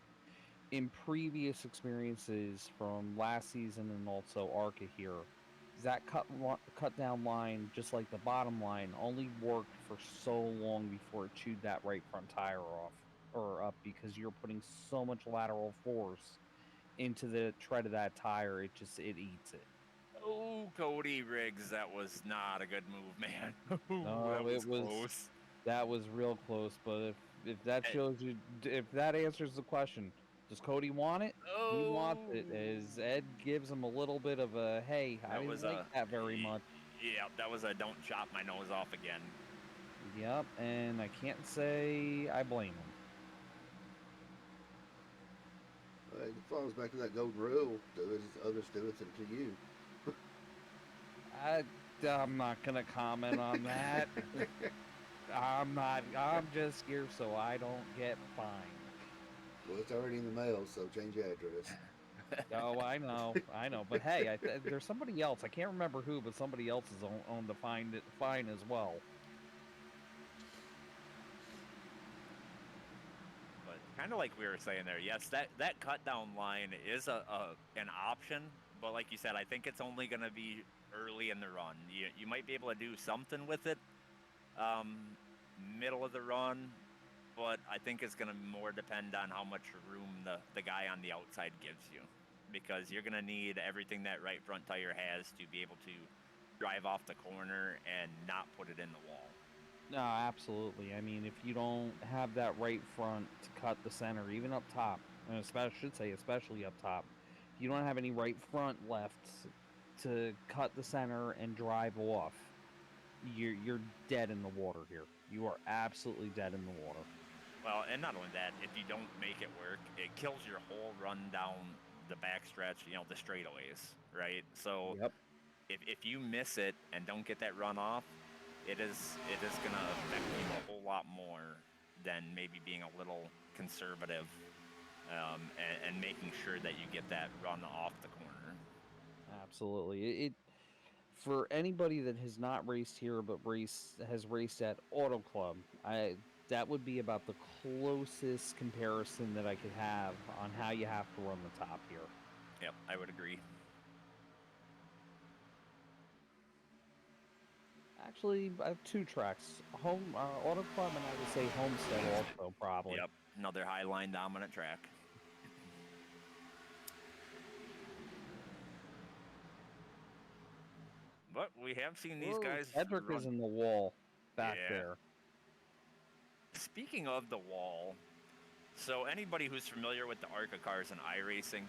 in previous experiences from last season and also ARCA here, that cut down line, just like the bottom line, only worked for so long before it chewed that right front tire off or up, because you're putting so much lateral force into the tread of that tire, it eats it. Oh, Cody Riggs, that was not a good move, man. No, that was close. That was real close, but if that shows you, if that answers the question, does Cody want it? Oh. He wants it. As Ed gives him a little bit of a, hey, I didn't like that very much. Yeah, that was a don't chop my nose off again. Yep, and I can't say I blame him. It falls back to that golden rule: do as others do it to you. I'm not gonna comment on that. I'm just here so I don't get fined. Well, it's already in the mail, so change your address. Oh, I know. But hey, there's somebody else. I can't remember who, but somebody else is on the fine as well. But kind of like we were saying there, yes, that cut down line is an option. But like you said, I think it's only going to be early in the run. You might be able to do something with it middle of the run, but I think it's going to more depend on how much room the guy on the outside gives you, because you're going to need everything that right front tire has to be able to drive off the corner and not put it in the wall. No, absolutely. I mean, if you don't have that right front to cut the center, even up top, and especially up top, if you don't have any right front left to cut the center and drive off, you're dead in the water here. You are absolutely dead in the water. Well, and not only that, if you don't make it work, it kills your whole run down the backstretch, the straightaways, right? So Yep. if you miss it and don't get that run off, it is going to affect you a whole lot more than maybe being a little conservative and making sure that you get that run off the corner. Absolutely. It for anybody that has not raced here but has raced at Auto Club, that would be about the closest comparison that I could have on how you have to run the top here. Yep, I would agree. Actually, I have two tracks: Auto Club, and I would say Homestead also probably. Yep, another high line dominant track. But we have seen these guys Cedric run. is in the wall back there. Speaking of the wall, so anybody who's familiar with the ARCA cars in iRacing,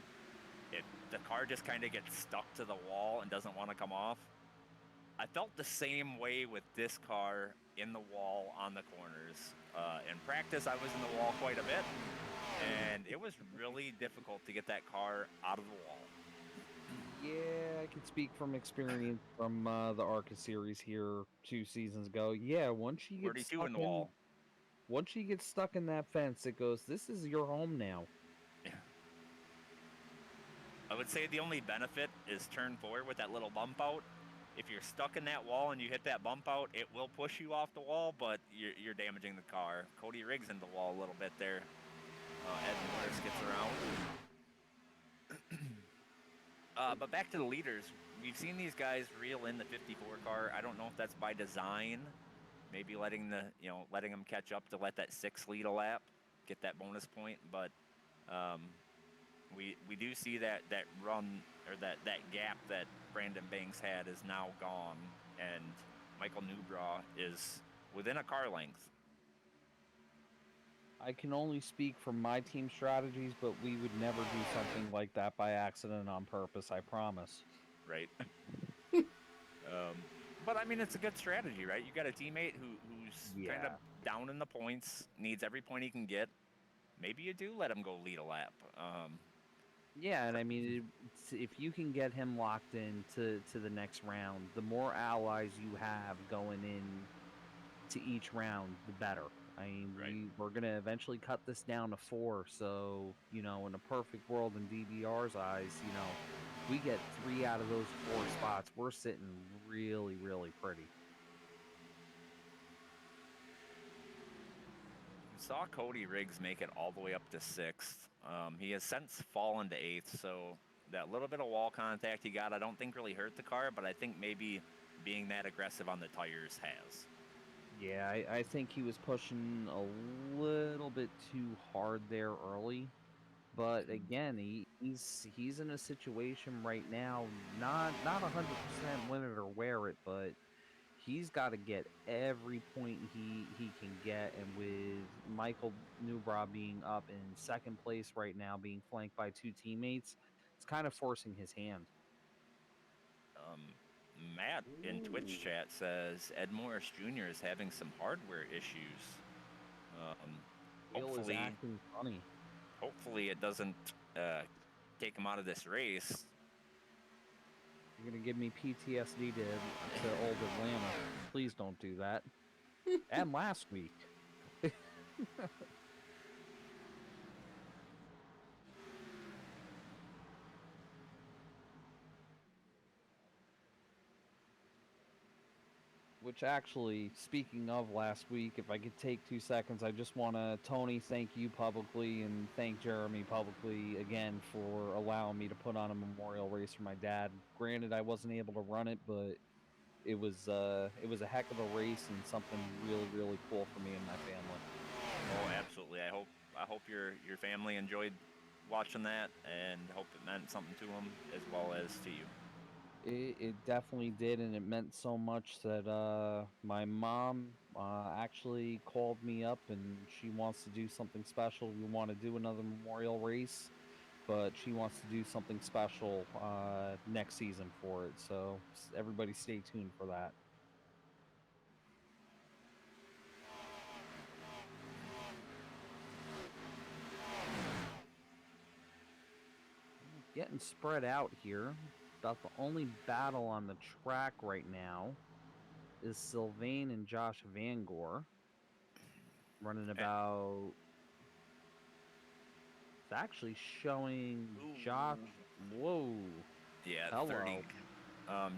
the car just kind of gets stuck to the wall and doesn't want to come off. I felt the same way with this car in the wall on the corners. In practice, I was in the wall quite a bit, and it was really difficult to get that car out of the wall. Yeah, I can speak from experience from the ARCA series here 2 seasons ago. Yeah, once you get 32 stuck in the wall. once you get stuck in that fence, it goes, "This is your home now." Yeah. I would say the only benefit is turn 4 with that little bump out. If you're stuck in that wall and you hit that bump out, it will push you off the wall, but you're damaging the car. Cody Riggs in the wall a little bit there. Ed Morris gets around. But back to the leaders. We've seen these guys reel in the 54 car. I don't know if that's by design. Maybe letting them catch up to let that 6 lead a lap, get that bonus point. But we do see that run, or that gap that Brandon Banks had is now gone, and Michael Newbraw is within a car length. I can only speak from my team strategies, but we would never do something like that by accident on purpose, I promise. Right. But I mean, it's a good strategy, right? You got a teammate who's kind of down in the points, needs every point he can get. Maybe you do let him go lead a lap. Yeah, and I mean, if you can get him locked in to the next round, the more allies you have going in to each round, the better. I mean, Right. we're going to eventually cut this down to 4, so, in a perfect world in DBR's eyes, we get 3 out of those 4 spots, we're sitting really, really pretty. Saw Cody Riggs make it all the way up to 6th. He has since fallen to 8th, so that little bit of wall contact he got, I don't think really hurt the car, but I think maybe being that aggressive on the tires has. Yeah, I think he was pushing a little bit too hard there early. But again, he's in a situation right now, not 100% win it or wear it, but he's got to get every point he can get. And with Michael Newbraw being up in second place right now, being flanked by 2 teammates, it's kind of forcing his hand. Matt in Twitch chat says Ed Morris Jr. is having some hardware issues. Is acting funny. Hopefully it doesn't take him out of this race. You're gonna give me PTSD to old Atlanta. Please don't do that. And last week. Which actually, speaking of last week, if I could take 2 seconds, I just want to, Tony, thank you publicly and thank Jeremy publicly again for allowing me to put on a memorial race for my dad. Granted, I wasn't able to run it, but it was a heck of a race and something really, really cool for me and my family. Oh, absolutely. I hope your family enjoyed watching that, and hope it meant something to them as well as to you. It definitely did, and it meant so much that my mom actually called me up, and she wants to do something special. We want to do another memorial race, but she wants to do something special next season for it. So everybody, stay tuned for that. Getting spread out here. About the only battle on the track right now is Sylvain and Josh Vangor running about. It's actually showing Josh. Whoa. Yeah, Hello. 30.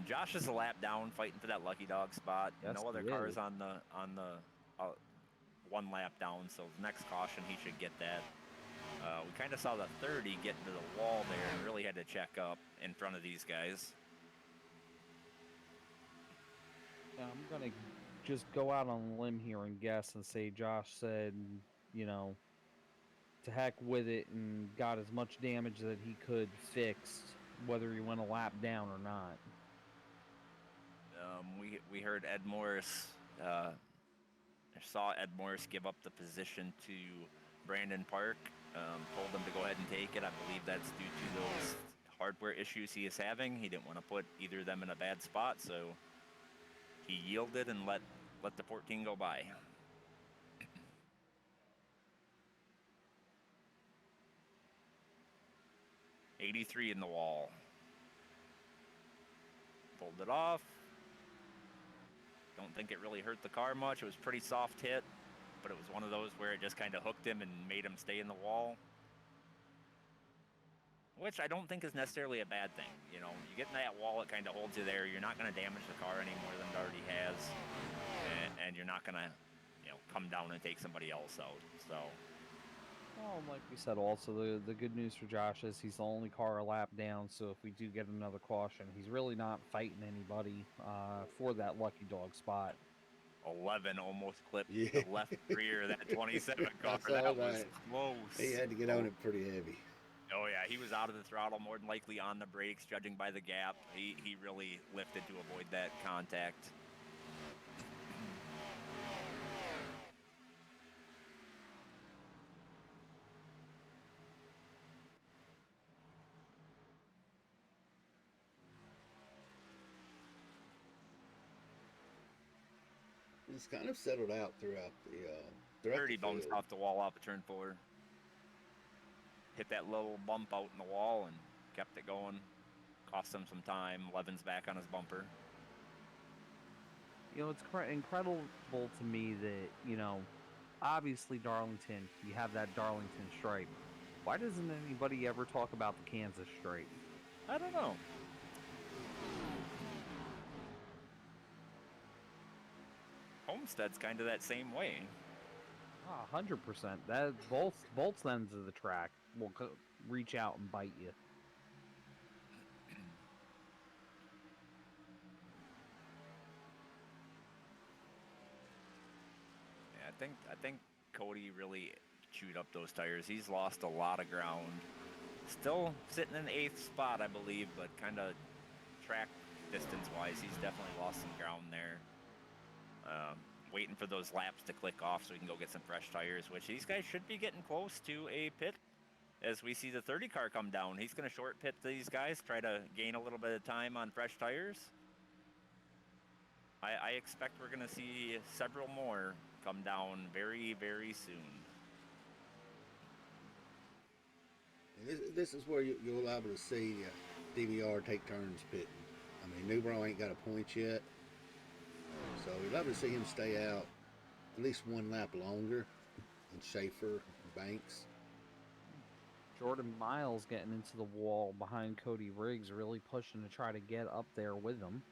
Josh is a lap down, fighting for that lucky dog spot. Yes, no other he cars is. on the one lap down, so the next caution he should get that. We kind of saw the 30 get into the wall there and really had to check up in front of these guys. Yeah, I'm gonna just go out on a limb here and guess and say Josh said, to heck with it, and got as much damage that he could fixed, whether he went a lap down or not. We heard Ed Morris, saw Ed Morris give up the position to Brandon Park, told him to go ahead and take it. I believe that's due to those hardware issues he is having. He didn't want to put either of them in a bad spot, so he yielded and let the 14 go by. '83 in the wall. Pulled it off. Don't think it really hurt the car much. It was pretty soft hit, but it was one of those where it just kind of hooked him and made him stay in the wall. Which I don't think is necessarily a bad thing. You get in that wall, it kind of holds you there. You're not going to damage the car any more than it already has. And you're not going to, come down and take somebody else out. So. Well, like we said, also the good news for Josh is he's the only car a lap down. So if we do get another caution, he's really not fighting anybody for that lucky dog spot. 11 almost clipped Yeah. the left rear of that 27 car. I saw That was that. close. He had to get on it pretty heavy. Oh yeah, he was out of the throttle, more than likely on the brakes, judging by the gap. He really lifted to avoid that contact. It's kind of settled out throughout the 30 bounced field. off the wall off of turn 4. Hit that little bump out in the wall and kept it going. Cost him some time. Levin's back on his bumper. It's incredible to me that, obviously Darlington, you have that Darlington stripe. Why doesn't anybody ever talk about the Kansas stripe? I don't know. Homestead's kind of that same way. 100%. That both ends of the track will reach out and bite you. Yeah, I think Cody really chewed up those tires. He's lost a lot of ground. Still sitting in the 8th spot, I believe, but kind of track distance-wise, he's definitely lost some ground there. Waiting for those laps to click off so we can go get some fresh tires, which these guys should be getting close to a pit as we see the 30 car come down. He's going to short pit these guys, try to gain a little bit of time on fresh tires. I expect we're going to see several more come down very, very soon. This is where you'll be able to see DVR take turns pitting. I mean, Newbro ain't got a point yet, so you'll be able to see him stay out at least one lap longer than Schaefer and Banks. Jordan Miles getting into the wall behind Cody Riggs, really pushing to try to get up there with him.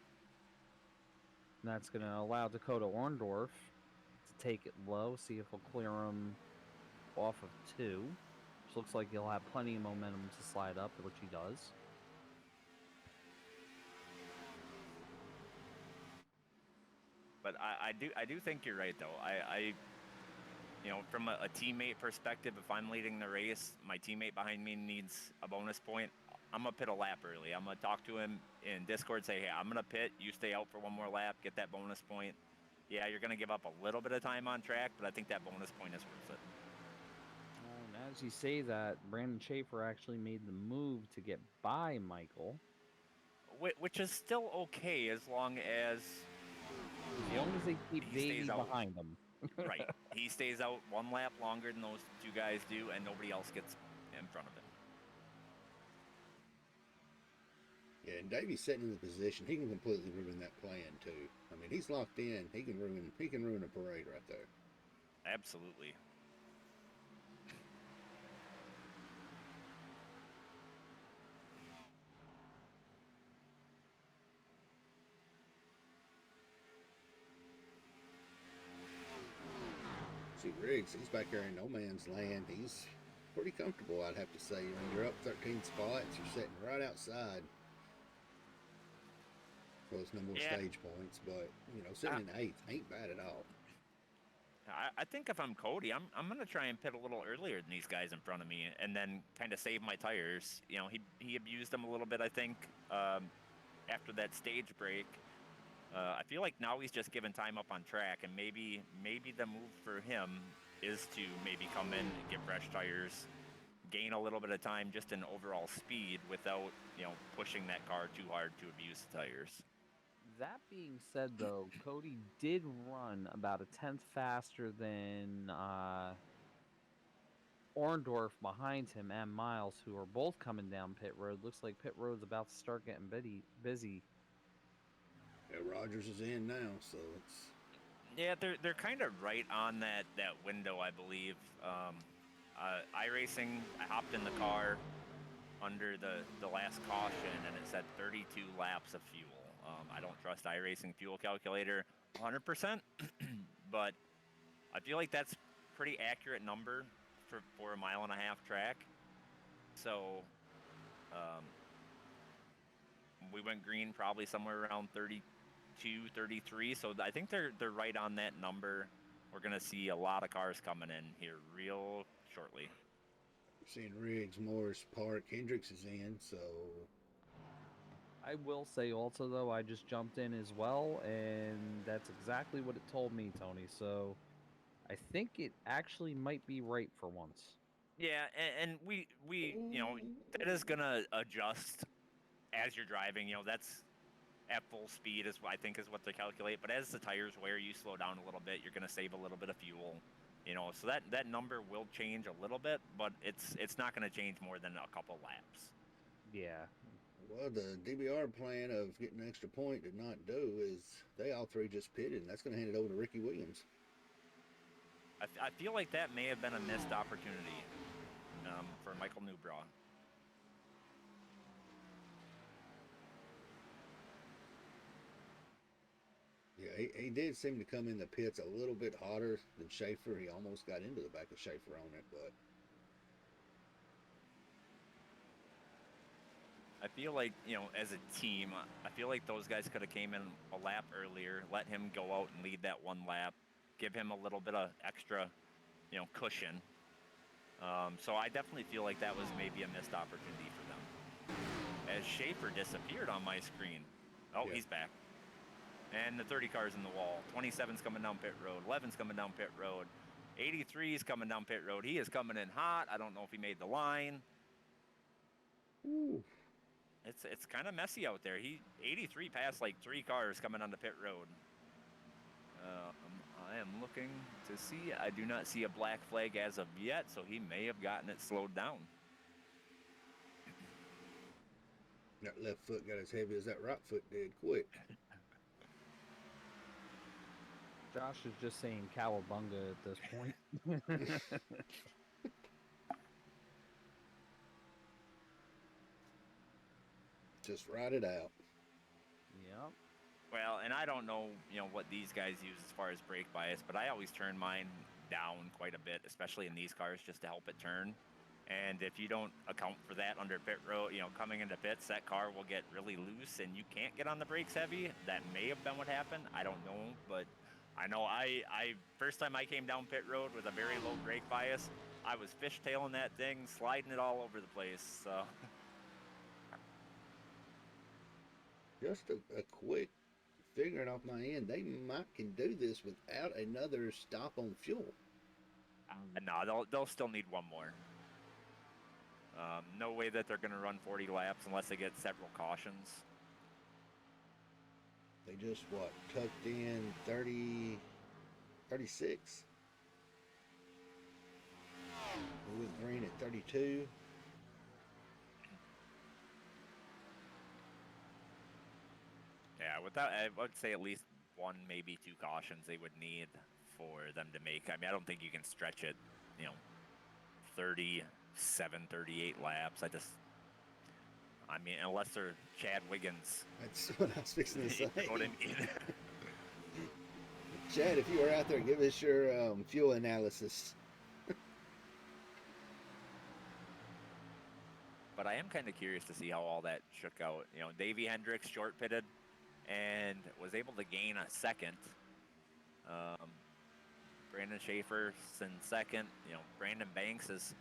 And that's going to allow Dakota Orndorff to take it low, see if he'll clear him off of 2. Which looks like he'll have plenty of momentum to slide up, which he does. But I do think you're right though. From a teammate perspective, if I'm leading the race, my teammate behind me needs a bonus point. I'm gonna pit a lap early. I'm gonna talk to him in Discord, say, hey, I'm gonna pit. You stay out for one more lap, get that bonus point. Yeah, you're gonna give up a little bit of time on track, but I think that bonus point is worth it. And as you say that, Brandon Schaefer actually made the move to get by Michael. Which is still okay as long as they keep he stays Davey out behind them. Right. He stays out one lap longer than those two guys do, and nobody else gets in front of him. Yeah, and Davey's sitting in the position. He can completely ruin that plan too. I mean, he's locked in. He can ruin a parade right there. Absolutely. See, Riggs, he's back there in no man's land. He's pretty comfortable, I'd have to say. I mean, you're up 13 spots. You're sitting right outside those number of stage points, but sitting in 8th ain't bad at all. I think if I'm Cody, I'm gonna try and pit a little earlier than these guys in front of me, and then kind of save my tires. He abused them a little bit, I think, after that stage break. I feel like now he's just given time up on track, and maybe the move for him is to maybe come in and get fresh tires, gain a little bit of time just in overall speed without pushing that car too hard to abuse the tires. That being said, though, Cody did run about a tenth faster than Orndorff behind him and Miles, who are both coming down pit road. Looks like pit road's about to start getting busy. Yeah, Rogers is in now, so it's... Yeah, they're kind of right on that window, I believe. iRacing, I hopped in the car under the last caution, and it said 32 laps of fuel. I don't trust iRacing fuel calculator 100%, but I feel like that's pretty accurate number for a 1.5 mile track. So we went green probably somewhere around 32, 33. So I think they're right on that number. We're gonna see a lot of cars coming in here real shortly. We're seeing Riggs, Morris, Park, Hendricks is in, so... I will say also, though, I just jumped in as well, and that's exactly what it told me, Tony. So I think it actually might be right for once. Yeah, and we that is gonna adjust as you're driving. That's at full speed is I think is what they calculate. But as the tires wear, you slow down a little bit. You're gonna save a little bit of fuel. So that number will change a little bit, but it's not gonna change more than a couple laps. Yeah. Well, the DBR plan of getting an extra point did not do is they all three just pitted, and that's going to hand it over to Ricky Williams. I feel like that may have been a missed opportunity for Michael Newbraw. Yeah, he did seem to come in the pits a little bit hotter than Schaefer. He almost got into the back of Schaefer on it, but... I feel like, as a team, I feel like those guys could have came in a lap earlier, let him go out and lead that one lap, give him a little bit of extra, cushion. So I definitely feel like that was maybe a missed opportunity for them. As Schaefer disappeared on my screen. Oh, yeah. He's back. And the 30 car's in the wall. 27's coming down pit road. 11's coming down pit road. 83's coming down pit road. He is coming in hot. I don't know if he made the line. Ooh. It's kind of messy out there. 83 passed like 3 cars coming onto pit road. I am looking to see. I do not see a black flag as of yet, so he may have gotten it slowed down. That left foot got as heavy as that right foot did quick. Josh is just saying cowabunga at this point. Just ride it out. Yep. Well, and I don't know, what these guys use as far as brake bias, but I always turn mine down quite a bit, especially in these cars, just to help it turn. And if you don't account for that under pit road, coming into pits, that car will get really loose and you can't get on the brakes heavy. That may have been what happened. I don't know, but I know I first time I came down pit road with a very low brake bias, I was fishtailing that thing, sliding it all over the place. So Just a quick figuring off my end, they might can do this without another stop on fuel. no, they'll still need one more. No way that they're going to run 40 laps unless they get several cautions. They just tucked in 30, 36. With green at 32. Yeah, I would say at least one, maybe two cautions they would need for them to make. I mean, I don't think you can stretch it, 37, 38 laps. I mean, unless they're Chad Wiggins. That's what I was fixing to say. You know what I mean? Chad, if you were out there, give us your fuel analysis. But I am kind of curious to see how all that shook out. Davey Hendricks short pitted and was able to gain a second. Brandon Schaefer's in second. Brandon Banks is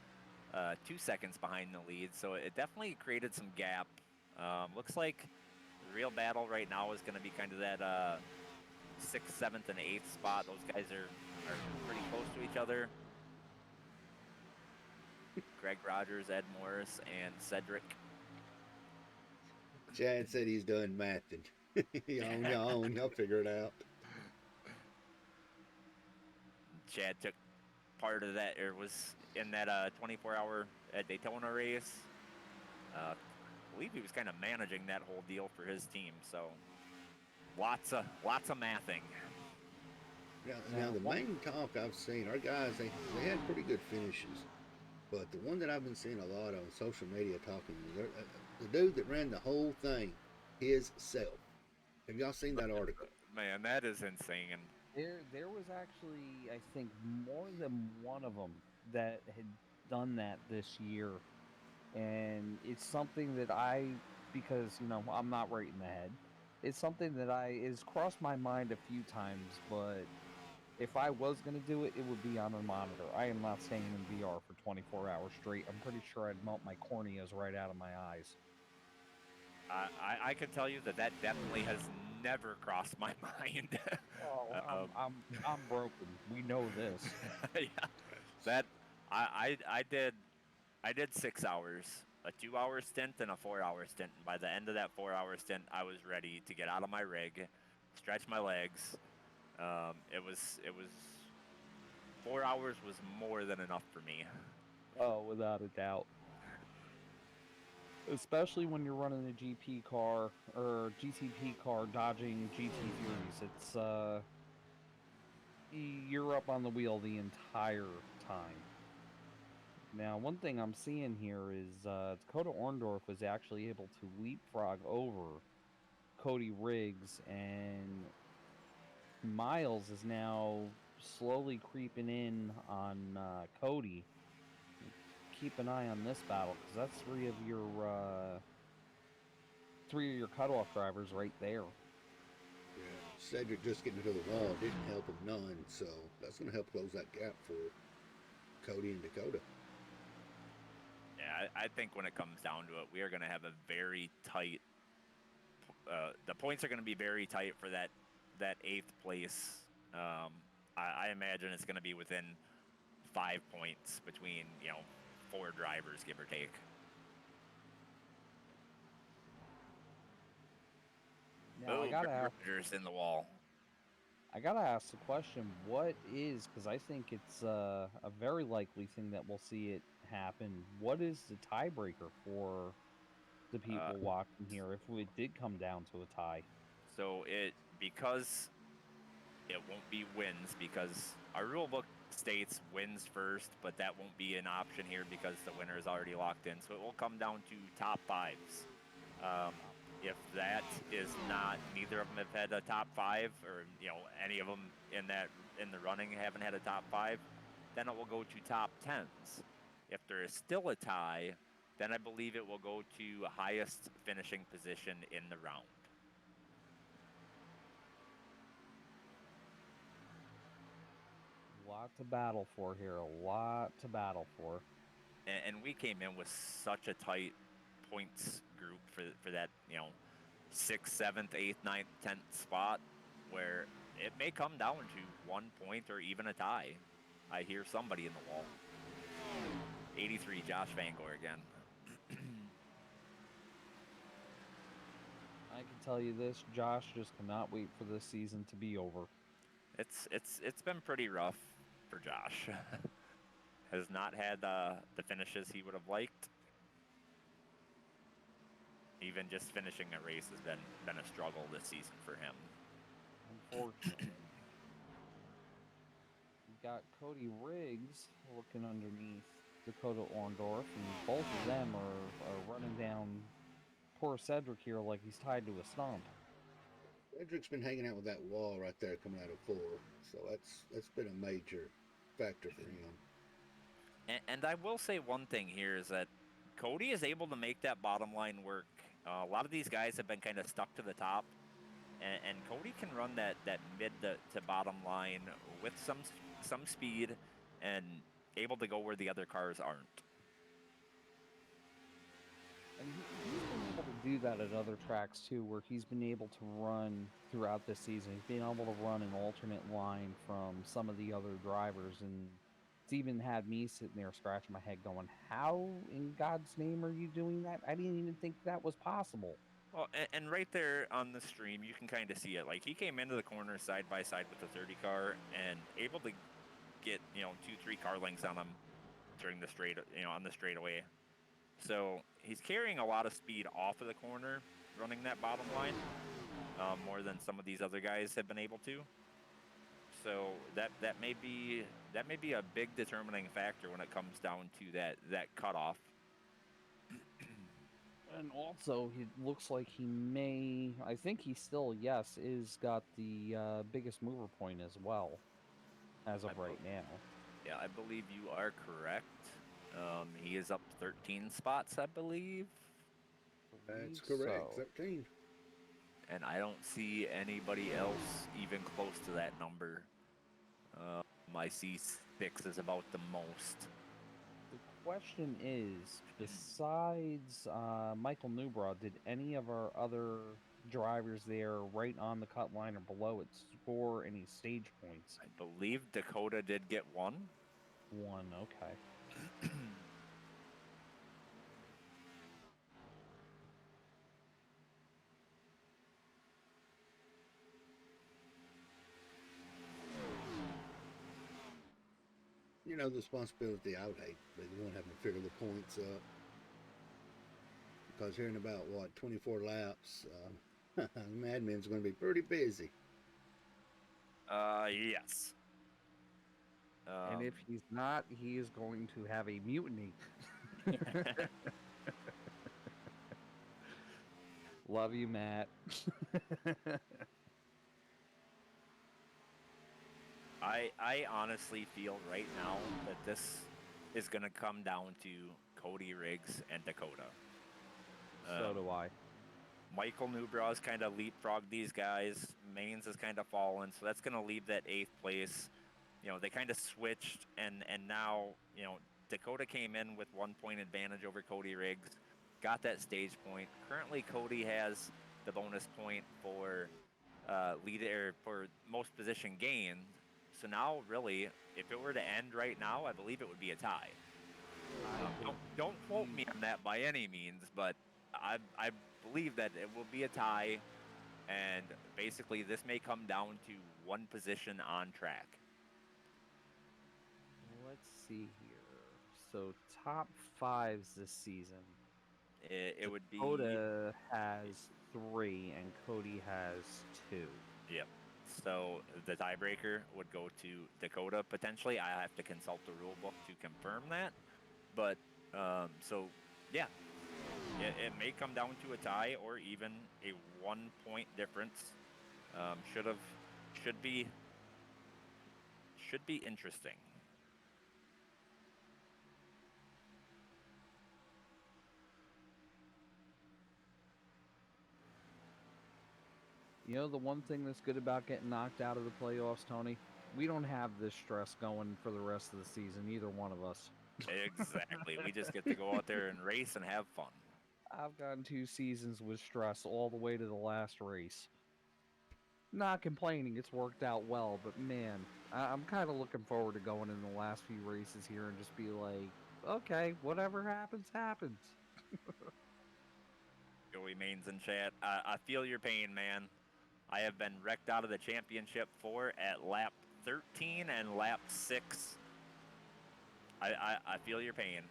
2 seconds behind the lead, so it definitely created some gap. Looks like the real battle right now is going to be kind of that 6th, 7th, and 8th spot. Those guys are pretty close to each other. Greg Rogers, Ed Morris, and Cedric. Chad said he's done mathing. On your own, you'll figure it out. Chad took part of that, or was in that 24-hour Daytona race. I believe he was kind of managing that whole deal for his team. So lots of mathing. Now the main talk I've seen, our guys, they had pretty good finishes. But the one that I've been seeing a lot on social media talking, the dude that ran the whole thing, his self. Have y'all seen that article? Man, that is insane. There was actually, I think, more than one of them that had done that this year. And it's something that because, I'm not right in the head, it's something that is crossed my mind a few times, but if I was going to do it, it would be on a monitor. I am not staying in VR for 24 hours straight. I'm pretty sure I'd melt my corneas right out of my eyes. I can tell you that definitely has never crossed my mind. Oh, I'm broken. We know this. Yeah, that I did 6 hours, a 2-hour stint and a 4-hour stint. And by the end of that 4-hour stint, I was ready to get out of my rig, stretch my legs. It was 4 hours was more than enough for me. Oh, without a doubt. Especially when you're running a GP car or GTP car dodging GT Furies. It's you're up on the wheel the entire time. Now, one thing I'm seeing here is Dakota Orndorff was actually able to leapfrog over Cody Riggs, and Miles is now slowly creeping in on Cody. Keep an eye on this battle, because that's three of your cutoff drivers right there. Yeah. Cedric just getting to the wall didn't help him none, so that's going to help close that gap for Cody and Dakota. Yeah, I think when it comes down to it, we are going to have a very tight. The points are going to be very tight for that 8th place. I imagine it's going to be within 5 points between 4 drivers, give or take. Now, I gotta ask, in the wall. I gotta ask the question: what is? Because I think it's a very likely thing that we'll see it happen. What is the tiebreaker for the people watching here if it did come down to a tie? So because it won't be wins, because our rule book states wins first, but that won't be an option here because the winner is already locked in. So it will come down to top 5s. If that is not, neither of them have had a top 5, or any of them in the running haven't had a top 5, then it will go to top 10s. If there is still a tie, then I believe it will go to highest finishing position in the round. Lot to battle for here. A lot to battle for. And we came in with such a tight points group for that, 6th, 7th, 8th, 9th, 10th spot, where it may come down to 1 point or even a tie. I hear somebody in the wall. 83, Josh Vangor again. I can tell you this, Josh just cannot wait for this season to be over. It's been pretty rough for Josh. Has not had the finishes he would have liked. Even just finishing a race has been a struggle this season for him. Unfortunately. We got Cody Riggs looking underneath Dakota Orndorff, and both of them are running down poor Cedric here like he's tied to a stump. Cedric's been hanging out with that wall right there coming out of 4, so that's been a major factor for him. And I will say one thing here is that Cody is able to make that bottom line work. A lot of these guys have been kind of stuck to the top, and Cody can run that mid to bottom line with some speed and able to go where the other cars aren't. And he's been able to do that at other tracks too, where he's been able to run throughout the season. He's been able to run an alternate line from some of the other drivers, and it's even had me sitting there scratching my head going, how in God's name are you doing that? I didn't even think that was possible. Well, and right there on the stream, you can kind of see it. Like, he came into the corner side by side with the 30 car and able to get, 2-3 car lengths on him during the straight, on the straightaway. So he's carrying a lot of speed off of the corner, running that bottom line, more than some of these other guys have been able to. So that may be a big determining factor when it comes down to that cutoff. And also, it looks like he may, I think he still, yes, is got the biggest mover point as well, as of right now. Yeah, I believe you are correct. He is up 13 spots, I believe. That's correct, So. 13. And I don't see anybody else even close to that number. I see 6 is about the most. The question is, besides Michael Newbrow, did any of our other drivers there right on the cut line or below it score any stage points? I believe Dakota did get 1. 1, okay. The responsibility I would hate be the one having to figure the points up. Because here in about, 24 laps, the Madman's going to be pretty busy. Yes. And if he's not, he is going to have a mutiny. Love you, Matt. I honestly feel right now that this is going to come down to Cody Riggs and Dakota. So do I. Michael Newbrow's kind of leapfrogged these guys. Maines has kind of fallen, so that's going to leave that 8th place. They kind of switched, and now, Dakota came in with 1 point advantage over Cody Riggs, got that stage point. Currently, Cody has the bonus point for leader for most position gained. So now, really, if it were to end right now, I believe it would be a tie. Don't quote me on that by any means, but I believe that it will be a tie, and basically this may come down to one position on track. Let's see here. So top 5s this season. It would be Dakota has 3 and Cody has 2. Yep. So the tiebreaker would go to Dakota potentially. I have to consult the rule book to confirm that. But so yeah, it may come down to a tie or even a 1 point difference. Should be interesting. You know, the one thing that's good about getting knocked out of the playoffs, Tony? We don't have this stress going for the rest of the season, either one of us. Exactly. We just get to go out there and race and have fun. I've gone 2 seasons with stress all the way to the last race. Not complaining, it's worked out well, but man, I'm kind of looking forward to going in the last few races here and just be like, okay, whatever happens, happens. Joey Mains in chat. I feel your pain, man. I have been wrecked out of the championship 4 at lap 13 and lap 6. I feel your pain.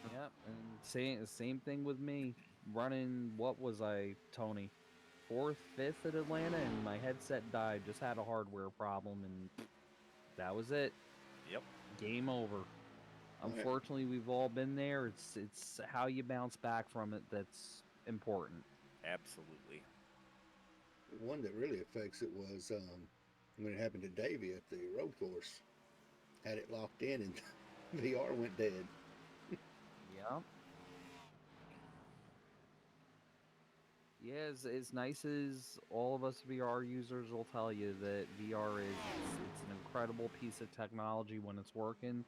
Yep, and same thing with me. Running, what was I, Tony? 4th, 5th at Atlanta, and my headset died. Just had a hardware problem, and that was it. Yep. Game over. Unfortunately, we've all been there. It's how you bounce back from it that's important. Absolutely. The one that really affects it was when it happened to Davey at the road course. Had it locked in and VR went dead. Yeah. Yeah, as nice as all of us VR users will tell you that VR it's an incredible piece of technology when it's working,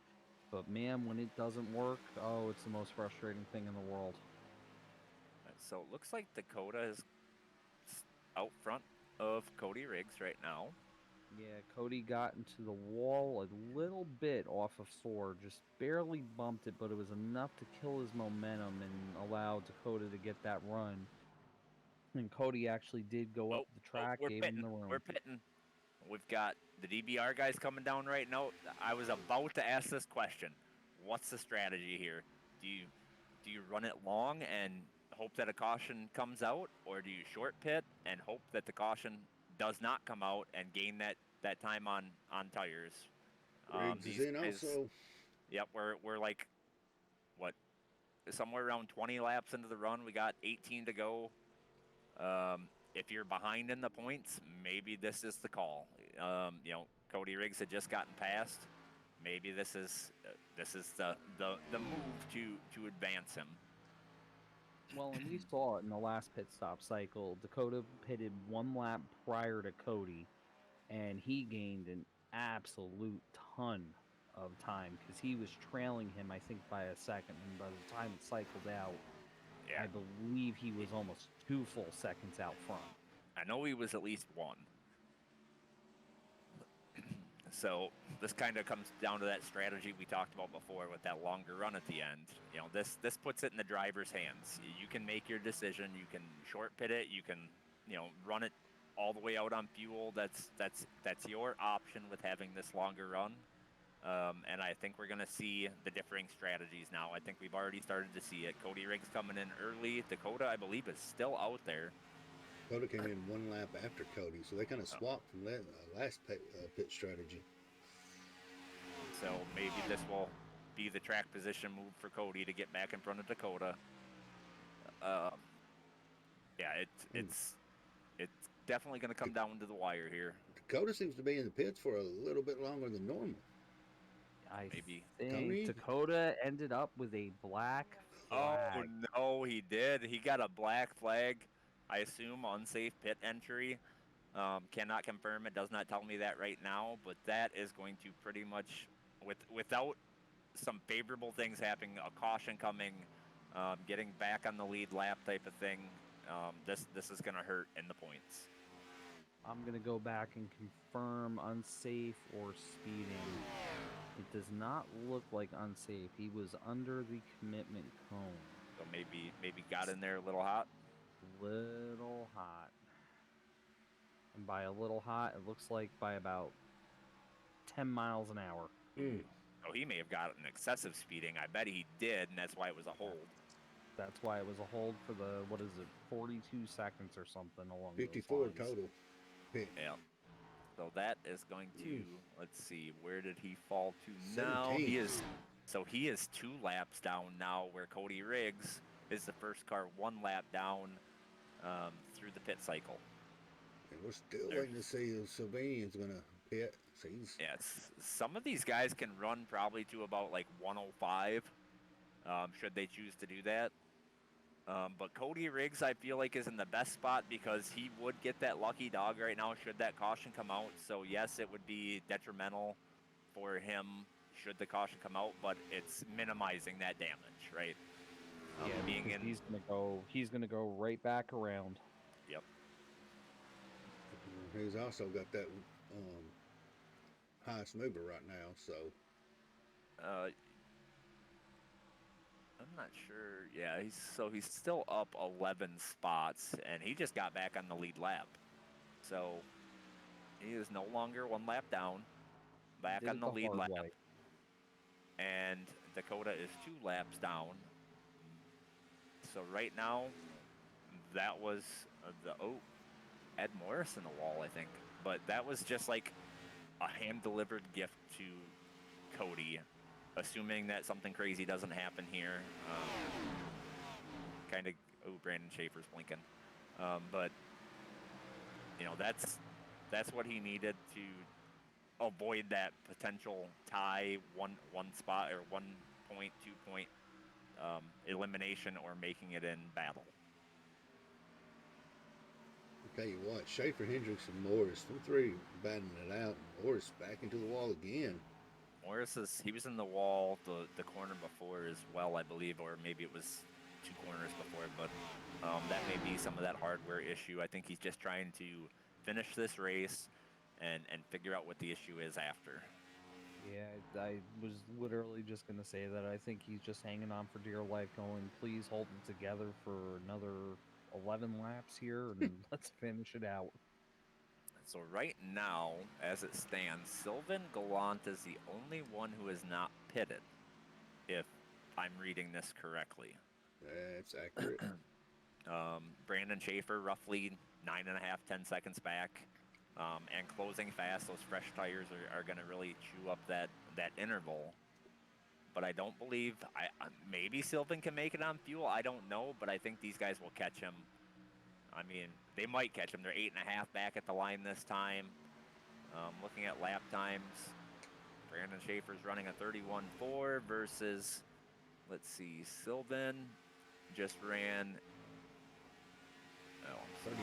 but man, when it doesn't work, oh, it's the most frustrating thing in the world. So it looks like Dakota is out front of Cody Riggs right now. Yeah, Cody got into the wall a little bit off of 4, just barely bumped it, but it was enough to kill his momentum and allow Dakota to get that run. And Cody actually did go up the track, we're gave him pitting. the room. We're pitting. We've got the DBR guys coming down right now. I was about to ask this question. What's the strategy here? Do you run it long and hope that a caution comes out, or do you short pit and hope that the caution does not come out and gain that time on tires? Riggs is in also. Yep, we're like what, somewhere around 20 laps into the run. We got 18 to go. If you're behind in the points, maybe this is the call. Cody Riggs had just gotten past. Maybe this is the move to advance him. Well, and we saw it in the last pit stop cycle. Dakota pitted 1 lap prior to Cody, and he gained an absolute ton of time because he was trailing him, I think, by a second. And by the time it cycled out, I believe he was almost 2 full seconds out front. I know he was at least 1. So this kind of comes down to that strategy we talked about before with that longer run at the end. This puts it in the driver's hands. You can make your decision. You can short pit it. You can, run it all the way out on fuel. That's your option with having this longer run. And I think we're going to see the differing strategies now. I think we've already started to see it. Cody Riggs coming in early. Dakota, I believe, is still out there. Dakota came in 1 lap after Cody, so they kind of swapped from that last pit strategy. So maybe this will be the track position move for Cody to get back in front of Dakota. It's definitely going to come down to the wire here. Dakota seems to be in the pits for a little bit longer than normal. I Maybe. think Tony? Dakota ended up with a black flag. Oh, no, he did. He got a black flag, I assume, unsafe pit entry. Cannot confirm it, does not tell me that right now, but that is going to pretty much, without some favorable things happening, a caution coming, getting back on the lead lap type of thing, this is going to hurt in the points. I'm going to go back and confirm unsafe or speeding. It does not look like unsafe. He was under the commitment cone. So maybe got in there a little hot. Little hot. And by a little hot, it looks like by about 10 miles an hour. So he may have gotten excessive speeding. I bet he did, and that's why it was a hold. That's why it was a hold for the, 42 seconds or something along 54 those lines. total. Yeah. So that is going to, let's see, where did he fall to 17. now? He is 2 laps down now, where Cody Riggs is the first car 1 lap down through the pit cycle. And we're still waiting to see if Sylvanian's going to pit. Yes, some of these guys can run probably to about like 105, should they choose to do that. But Cody Riggs, I feel like, is in the best spot because he would get that lucky dog right now should that caution come out. So, yes, it would be detrimental for him should the caution come out, but it's minimizing that damage, right? Yeah, being because in, he's gonna go right back around. Yep. He's also got that highest mover right now, so I'm not sure. Yeah, he's still up 11 spots, and he just got back on the lead lap. So he is no longer 1 lap down, back Did on it the the lead hard lap, way. and Dakota is 2 laps down. So right now, that was Ed Morris in the wall, I think. But that was just like a hand-delivered gift to Cody, assuming that something crazy doesn't happen here. Brandon Schaefer's blinking. But you know, that's what he needed to avoid that potential tie, one spot or 1 point, 2 point elimination, or making it in battle. I tell you what, Schaefer, Hendricks, and Morris, them three batting it out. Morris back into the wall again. Morris he was in the wall the corner before as well, I believe, or maybe it was 2 corners before, but that may be some of that hardware issue. I think he's just trying to finish this race and figure out what the issue is after. Yeah, I was literally just gonna say that. I think he's just hanging on for dear life, going, "Please hold it together for another 11 laps here, and let's finish it out." So right now, as it stands, Sylvain Gallant is the only one who is not pitted, if I'm reading this correctly. That's accurate. Brandon Schaefer, roughly 9.5, 10 seconds back, and closing fast. Those fresh tires are going to really chew up that interval. But I don't believe, maybe Sylvain can make it on fuel. I don't know, but I think these guys will catch him. I mean, they might catch him. They're 8.5 back at the line this time. Looking at lap times, Brandon Schaefer's running a 31.4 versus, let's see, Sylvain just ran. Oh, 32.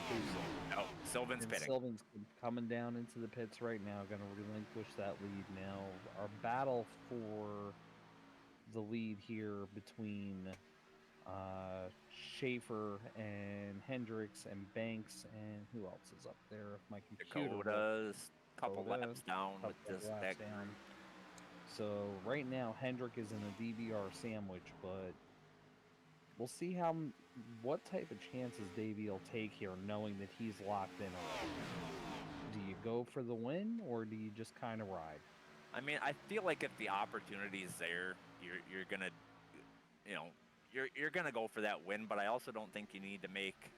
Oh, Sylvain's And pitting. Sylvan's coming down into the pits right now, going to relinquish that lead. Now, our battle for the lead here between Schaefer and Hendricks and Banks, and who else is up there? If my computer Dakota's a couple Dakota, laps down with couple this laps that down. group. So right now, Hendrick is in a DVR sandwich, but we'll see what type of chances Davey will take here, knowing that he's locked in already. Do you go for the win, or do you just kind of ride? I mean, I feel like if the opportunity is there, you're gonna, you know, you're gonna go for that win. But I also don't think you need to make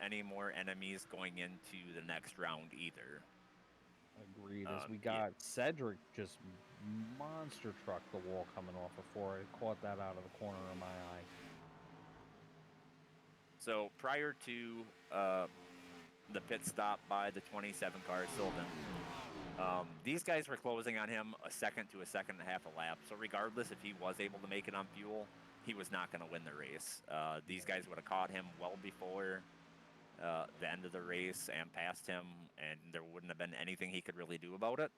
any more enemies going into the next round either. Agreed. As we got Cedric just monster truck the wall coming off before I caught that out of the corner of my eye. So prior to the pit stop by the 27 car, Sylvain, these guys were closing on him a second to a second and a half a lap. So regardless if he was able to make it on fuel, he was not going to win the race. These guys would have caught him well before the end of the race and passed him, and there wouldn't have been anything he could really do about it.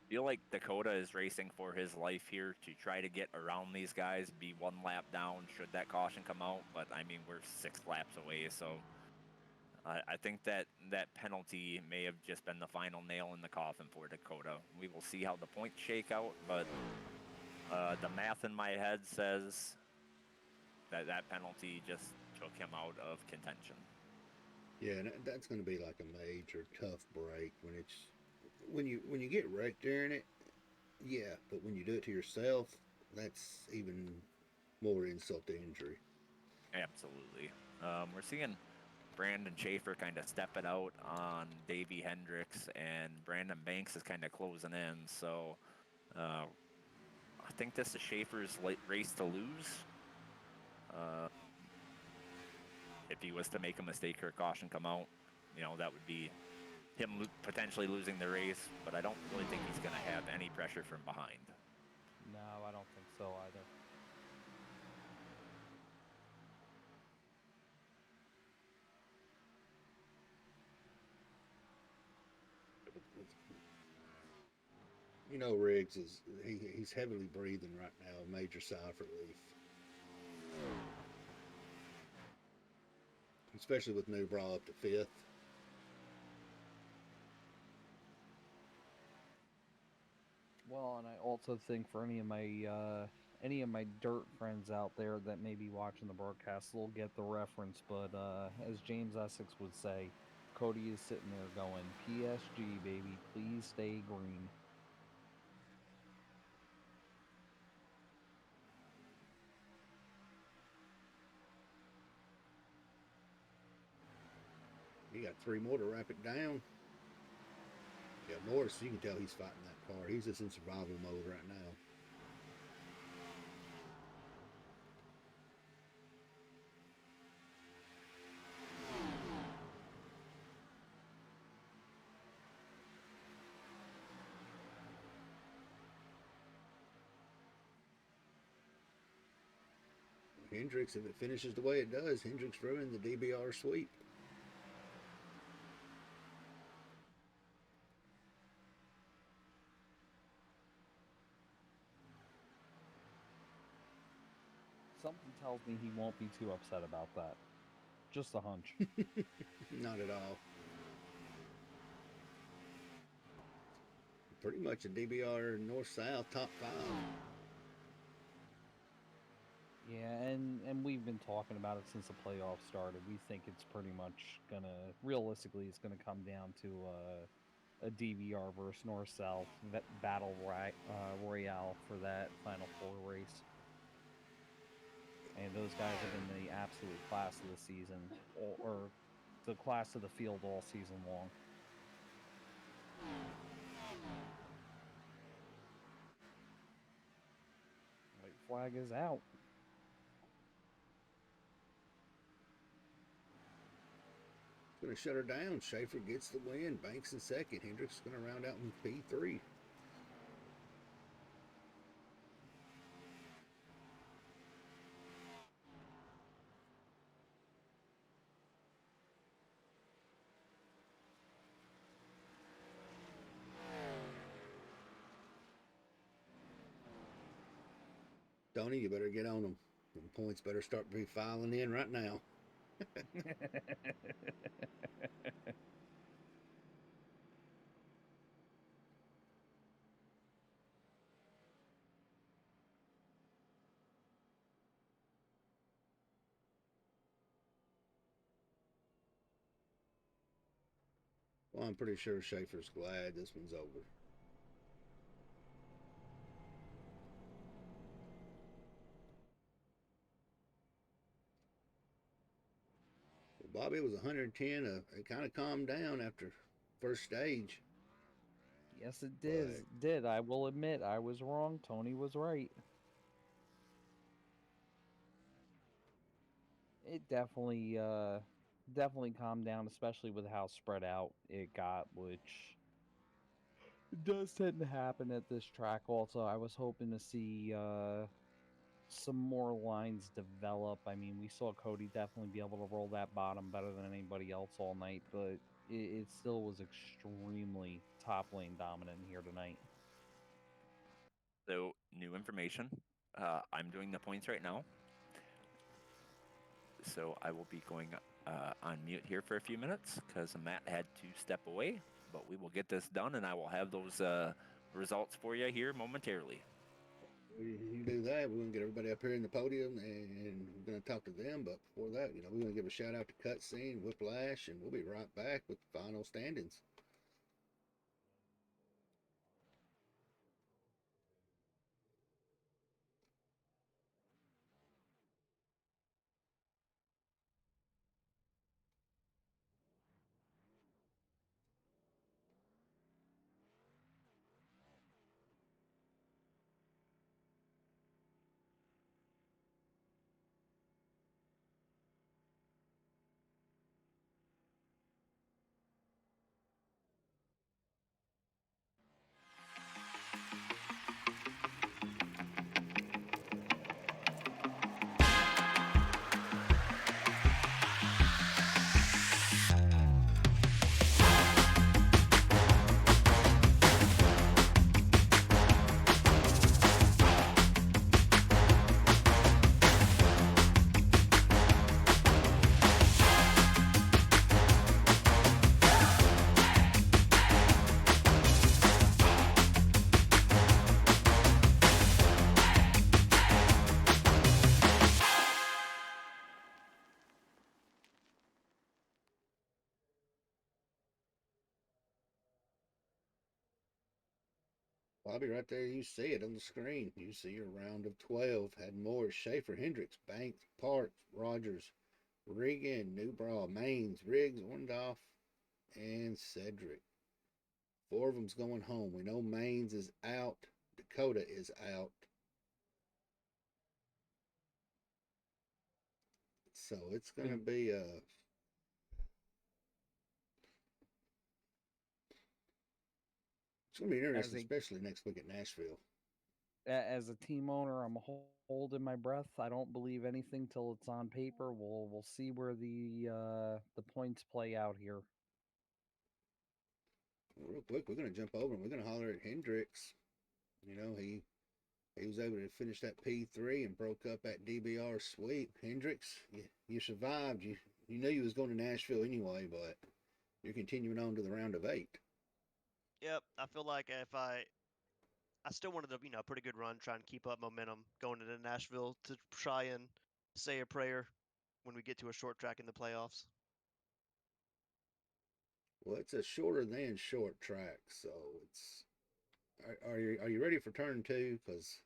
Feel like Dakota is racing for his life here to try to get around these guys, be 1 lap down should that caution come out. But I mean, we're 6 laps away, so I think that penalty may have just been the final nail in the coffin for Dakota. We will see how the points shake out, but the math in my head says that penalty just took him out of contention. Yeah, and that's going to be like a major tough break when you get wrecked during it. Yeah, but when you do it to yourself, that's even more insult to injury. Absolutely. We're seeing Brandon Schaefer kind of step it out on Davey Hendricks, and Brandon Banks is kind of closing in. So I think this is Schaefer's race to lose. If he was to make a mistake or a caution come out, that would be him potentially losing the race. But I don't really think he's going to have any pressure from behind. No, I don't think so either. Riggs he's heavily breathing right now, a major sigh of relief. Especially with Newbraw up to 5th. Well, and I also think for any of my dirt friends out there that may be watching the broadcast, they'll get the reference. But as James Essex would say, Cody is sitting there going, "PSG baby, please stay green." You got 3 more to wrap it down. Yeah, Morris, you can tell he's fighting that car. He's just in survival mode right now. Hendricks, if it finishes the way it does, Hendricks ruined the DBR sweep. Something tells me he won't be too upset about that. Just a hunch. Not at all. Pretty much a DBR north-south top 5. Yeah, and we've been talking about it since the playoffs started. We think it's pretty much realistically, it's gonna come down to a DVR versus North-South battle royale for that Final Four race. And those guys have been the absolute class of the season, or the class of the field all season long. White flag is out. Going to shut her down. Schaefer gets the win. Banks in second. Hendricks is going to round out in P3. Tony, you better get on them. The points better start be filing in right now. Well, I'm pretty sure Schaefer's glad this one's over. Well, Bobby, was 110. It kind of calmed down after first stage. Yes, it did. I will admit I was wrong. Tony was right. It definitely calmed down, especially with how spread out it got, which does tend to happen at this track. Also, I was hoping to see some more lines develop. I mean, we saw Cody definitely be able to roll that bottom better than anybody else all night, but it still was extremely top lane dominant here tonight. So, new information. I'm doing the points right now. So I will be going on mute here for a few minutes because Matt had to step away. But we will get this done, and I will have those results for you here momentarily. You do that, we're going to get everybody up here in the podium, and we're going to talk to them. But before that, we're going to give a shout out to Cutscene, Whiplash, and we'll be right back with the final standings. Bobby, right there, you see it on the screen. You see your round of 12 had Morris, Schaefer, Hendricks, Banks, Parks, Rogers, Regan, Newbraw, Maines, Riggs, Orndorff, and Cedric. 4 of them's going home. We know Maines is out. Dakota is out. So it's going to be it's going to be interesting, especially next week at Nashville. As a team owner, I'm holding my breath. I don't believe anything till it's on paper. We'll see where the points play out here. Real quick, we're going to jump over and we're going to holler at Hendricks. You know, he was able to finish that P3 and broke up that DBR sweep. Hendricks, you survived. You knew you was going to Nashville anyway, but you're continuing on to the round of 8. Yep, I feel like if I still wanted to, a pretty good run, try and keep up momentum going into Nashville to try and say a prayer when we get to a short track in the playoffs. Well, it's a shorter than short track, so it's. Are you ready for turn 2? Because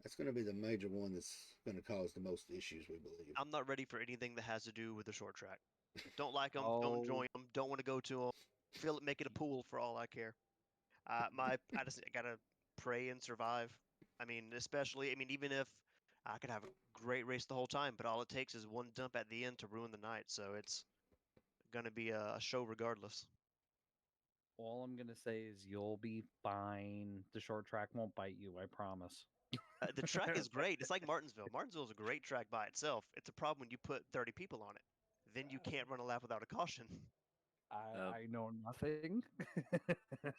that's going to be the major one that's going to cause the most issues, we believe. I'm not ready for anything that has to do with the short track. Don't like them. Don't enjoy them. Don't want to go to them. Feel it. Make it a pool for all I care. I gotta pray and survive. I mean, even if I could have a great race the whole time, but all it takes is one dump at the end to ruin the night. So it's gonna be a show regardless. All I'm gonna say is you'll be fine. The short track won't bite you. I promise. The track is great. It's like Martinsville. Martinsville is a great track by itself. It's a problem when you put 30 people on it. Then you can't run a lap without a caution. I know nothing.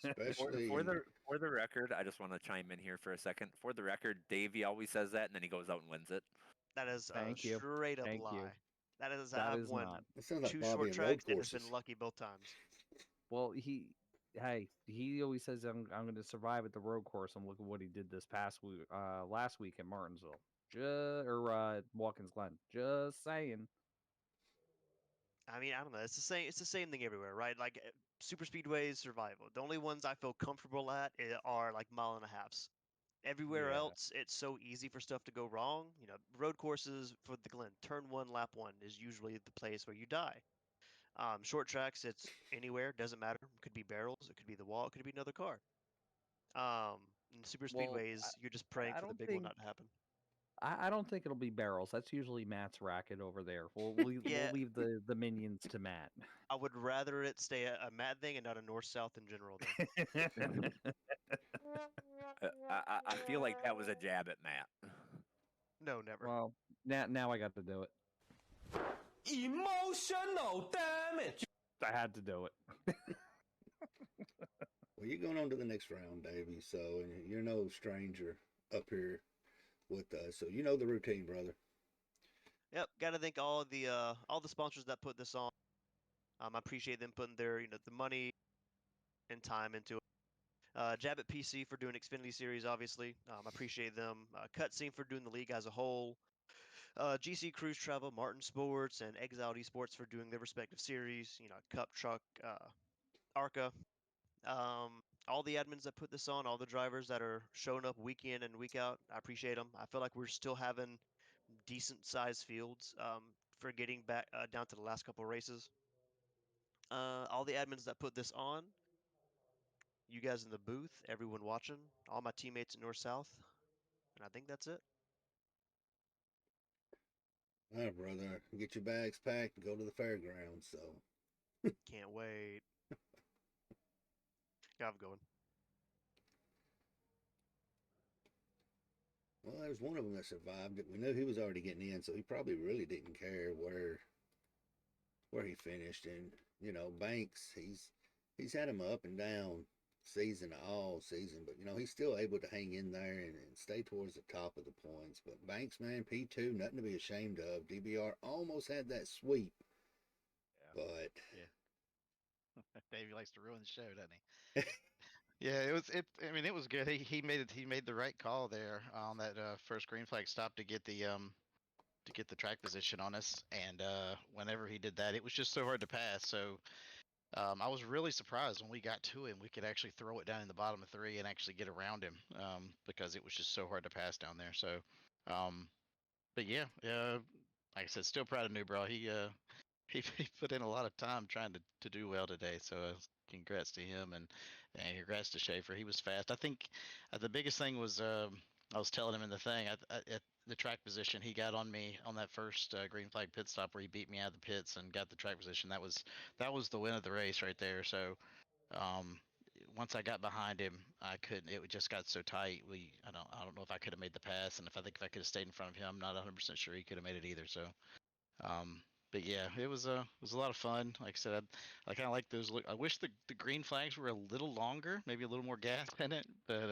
Especially for the record, I just want to chime in here for a second. For the record, Davey always says that, and then he goes out and wins it. That is a Thank you. straight up Thank lie. you. That is That I've is won not. That sounds like 2 Bobby short and tracks road and courses. has been lucky both times. Well, he always says I'm going to survive at the road course, and look at what he did this past week, last week at Martinsville, Watkins Glen. Just saying. I mean, I don't know. It's the same. It's the same thing everywhere, right? Like super speedways, survival. The only ones I feel comfortable at are like mile and a halves. Everywhere Yeah. else, it's so easy for stuff to go wrong. Road courses for the Glen, turn 1, lap 1 is usually the place where you die. Short tracks, it's anywhere, doesn't matter. It could be barrels, it could be the wall, it could be another car. And super speedways, you're just praying for the big one not to happen. I don't think it'll be barrels. That's usually Matt's racket over there. We'll Yeah. leave the minions to Matt. I would rather it stay a Matt thing and not a north-south in general. Then. I feel like that was a jab at Matt. No, never. Well, now I got to do it. Emotional damage. I had to do it. Well, you're going on to the next round, Davey. So, and you're no stranger up here with us. So you know the routine, brother. Yep, got to thank all the sponsors that put this on. I appreciate them putting their the money and time into it. Jab at PC for doing Xfinity series, obviously. I appreciate them. Cutscene for doing the league as a whole. GC Cruise Travel, Martin Sports, and Exiled Esports for doing their respective series. Cup Truck, ARCA. All the admins that put this on, all the drivers that are showing up week in and week out, I appreciate them. I feel like we're still having decent sized fields for getting back down to the last couple of races. All the admins that put this on, you guys in the booth, everyone watching, all my teammates in North South, and I think that's it. All right, brother. Get your bags packed and go to the fairgrounds. So Can't wait. Yeah, I'm going. well, there's one of them that survived it. We knew he was already getting in, so he probably really didn't care where he finished. And Banks, he's had him up and down season all season, but he's still able to hang in there and stay towards the top of the points. But Banks, man, P2, nothing to be ashamed of. DBR almost had that sweep, but Davey likes to ruin the show, doesn't he? Yeah, it was good. He made the right call there on that first green flag stop to get the track position on us, and whenever he did that, it was just so hard to pass. So I was really surprised when we got to him. We could actually throw it down in the bottom of 3 and actually get around him because it was just so hard to pass down there. So, um, but yeah, like I said, still proud of Newbrow. He put in a lot of time trying to do well today. So congrats to him and congrats to Schaefer. He was fast. I think the biggest thing was I was telling him in the thing at the track position he got on me on that first green flag pit stop where he beat me out of the pits and got the track position. That was the win of the race right there. So um, once I got behind him, I couldn't. It just got so tight. I don't know if I could have made the pass, and if I could have stayed in front of him, I'm not 100% sure he could have made it either. So um, but yeah, it was a lot of fun. Like I said, I kind of like those. I wish the green flags were a little longer, maybe a little more gas in it, but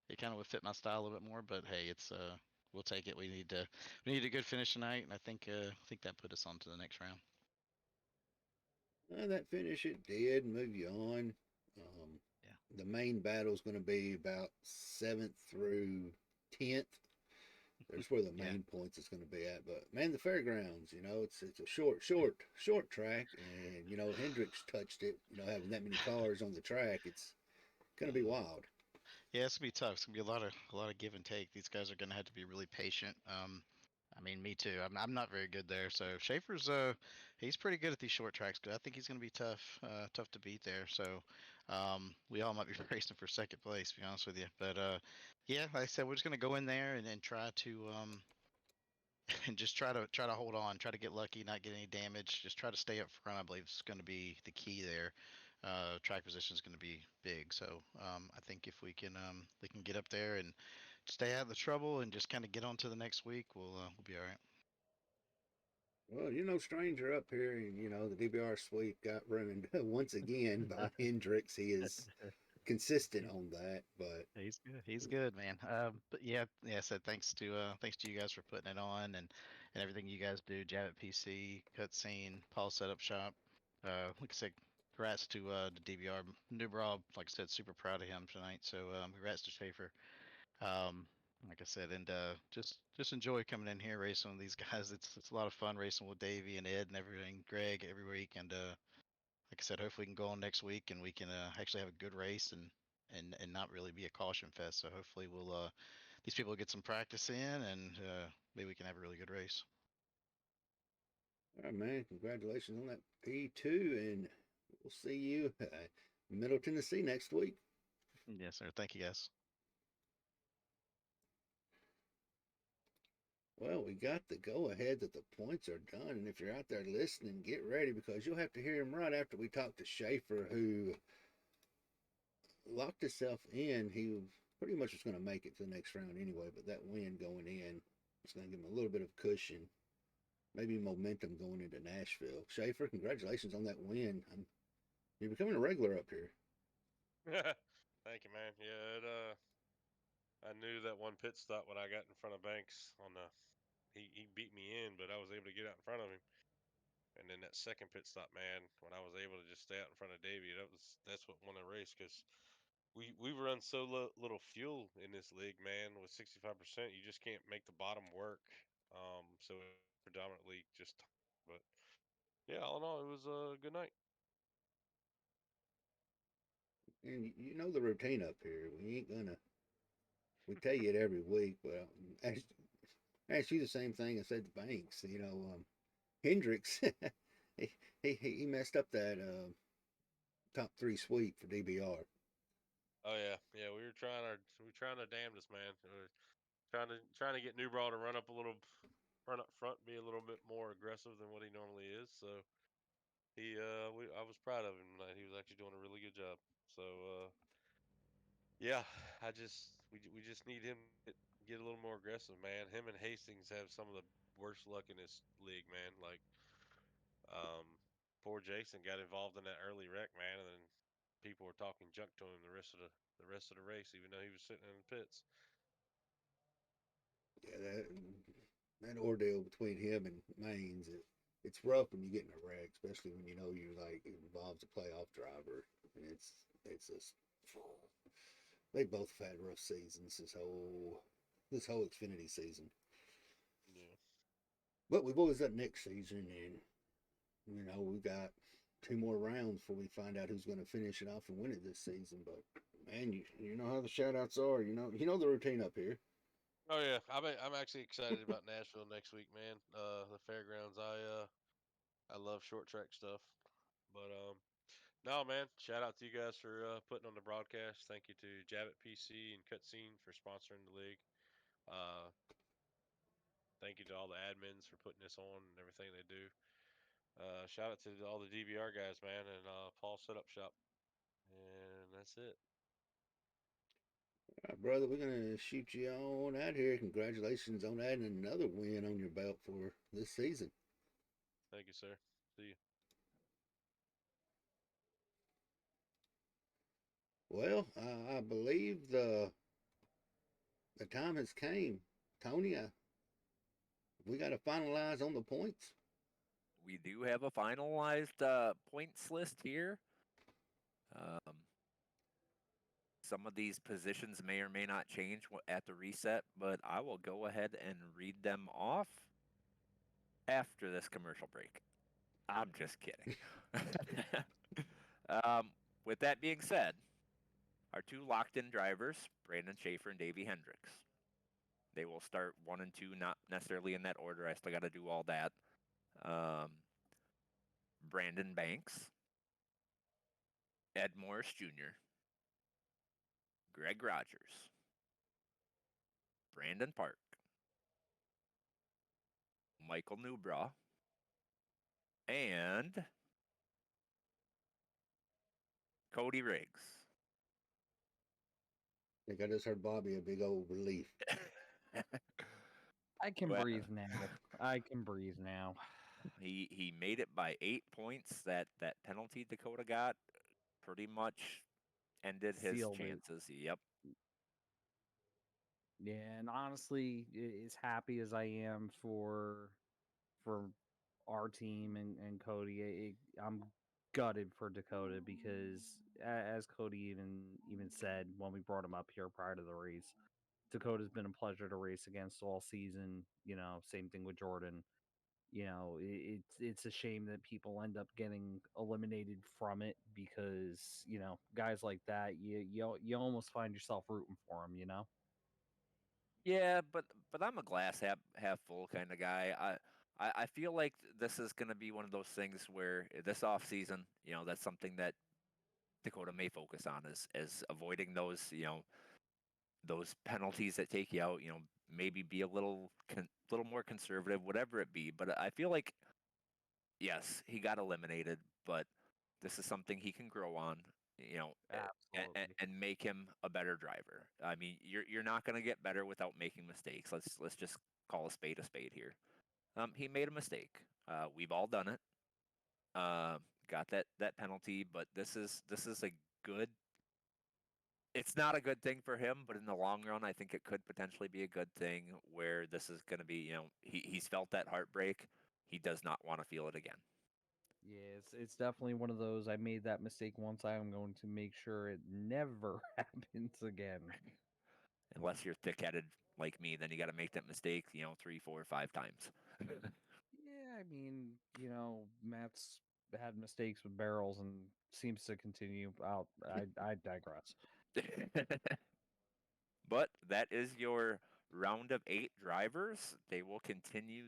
it kind of would fit my style a little bit more. But hey, we'll take it. We need a good finish tonight, and I think that put us on to the next round. That finish it did move you on. Um, Yeah. the main battle is going to be about 7th through 10th. There's where the Yeah. main points is going to be at. But man, the fairgrounds, it's a short track, and Hendricks touched it. Having that many cars on the track, it's going to be wild. Yeah, it's gonna be tough. It's gonna be a lot of give and take. These guys are gonna have to be really patient. I mean, me too. I'm not very good there. So Schaefer's he's pretty good at these short tracks. I think he's gonna be tough to beat there. So we all might be racing for second place, to be honest with you. But yeah, like I said, we're just gonna go in there and try to and just try to hold on, try to get lucky, not get any damage, just try to stay up front. I believe is going to be the key there. Track position is going to be big, so I think if we can get up there and stay out of the trouble and just kind of get on to the next week, we'll be all right. Well, you're no stranger up here, and the DBR sweep got ruined once again by Hendricks. He is consistent on that, but He's good. He's good, man. But yeah. So thanks to you guys for putting it on and everything you guys do. Javit PC, Cutscene, Paul Setup Shop. Like I said, congrats to the DVR New Brawl. Like I said, super proud of him tonight. So congrats to Schaefer. Like I said, and just enjoy coming in here racing with these guys. It's a lot of fun racing with Davey and Ed and everything, Greg every week, and like I said, hopefully we can go on next week and we can actually have a good race and not really be a caution fest. So hopefully these people will get some practice in and maybe we can have a really good race. all right, man, congratulations on that P2, and we'll see you Middle Tennessee next week. Yes, sir. Thank you, guys. Well, we got the go ahead that the points are done, and if you're out there listening, get ready because you'll have to hear him right after we talk to Schaefer, who locked himself in. He pretty much was going to make it to the next round anyway, but that win going in is going to give him a little bit of cushion, maybe momentum going into Nashville. Schaefer, congratulations on that win. You're becoming a regular up here. Thank you, man. Yeah, I knew that one pit stop when I got in front of Banks on the. He beat me in, but I was able to get out in front of him. And then that second pit stop, man, when I was able to just stay out in front of Davey, that's what won the race because we run so little fuel in this league, man. With 65%, you just can't make the bottom work. So it's predominantly just. But yeah, all in all, it was a good night. And you know the routine up here. We ain't gonna. We tell you it every week, but ask you the same thing I said to Banks. Hendricks, he messed up that top 3 sweep for DBR. Oh yeah. We were trying our damnedest, man. Trying to get Newbraw to run up front, be a little bit more aggressive than what he normally is. So I was proud of him tonight. He was actually doing a really good job. So yeah, we just need him to get a little more aggressive, man. Him and Hastings have some of the worst luck in this league, man. Like um, poor Jason got involved in that early wreck, man, and then people were talking junk to him the rest of the race, even though he was sitting in the pits. Yeah, that ordeal between him and Maines, it's rough when you get in a wreck, especially when you know you like it involves a playoff driver, and it's just they both have had rough seasons this whole Xfinity season. Yeah. But we've always got next season, and we got 2 more rounds before we find out who's going to finish it off and win it this season. But man, you know how the shout outs are. You know the routine up here. Oh yeah, I'm actually excited about Nashville next week, man. The fairgrounds. I love short track stuff. But no, man. Shout out to you guys for putting on the broadcast. Thank you to Jabbit PC and Cutscene for sponsoring the league. Uh, Thank you to all the admins for putting this on and everything they do. Shout out to all the DVR guys, man, and Paul Setup Shop. And that's it. All right, brother, we're going to shoot you on out here. Congratulations on adding another win on your belt for this season. Thank you, sir. See you. Well, I believe the time has came. Tony, we got to finalize on the points. We do have a finalized points list here. Some of these positions may or may not change at the reset, but I will go ahead and read them off after this commercial break. I'm just kidding. With that being said, our two locked-in drivers, Brandon Schaefer and Davey Hendricks. They will start 1 and 2, not necessarily in that order. I still got to do all that. Brandon Banks, Ed Morris Jr., Greg Rogers, Brandon Park, Michael Newbraw, and Cody Riggs. I think I just heard Bobby a big old relief. I can Well, breathe now. I can breathe now. he made it by 8 points. That penalty Dakota got pretty much ended his Sealed it. chances. Yep. Yeah, and honestly, as happy as I am for our team and Cody, I'm gutted for Dakota because, as Cody even said when we brought him up here prior to the race, Dakota's been a pleasure to race against all season. You know, same thing with Jordan. You know, it's a shame that people end up getting eliminated from it because guys like that, you almost find yourself rooting for them. You know. Yeah, but I'm a glass half full kind of guy. I feel like this is going to be one of those things where this off season, that's something that Dakota may focus on is avoiding those penalties that take you out. Maybe be a little more conservative, whatever it be. But I feel like yes, he got eliminated, but this is something he can grow on. Absolutely. And make him a better driver. I mean, you're not going to get better without making mistakes. Let's just call a spade here. He made a mistake. We've all done it. Got that penalty, but this is a good. It's not a good thing for him, but in the long run, I think it could potentially be a good thing. Where this is going to be, he's felt that heartbreak. He does not want to feel it again. Yeah, it's definitely one of those. I made that mistake once. I am going to make sure it never happens again. Unless you're thick-headed like me, then you got to make that mistake, 3, 4, 5 times. Yeah, I mean, Matt's had mistakes with barrels and seems to continue. I digress. But that is your round of 8 drivers. They will continue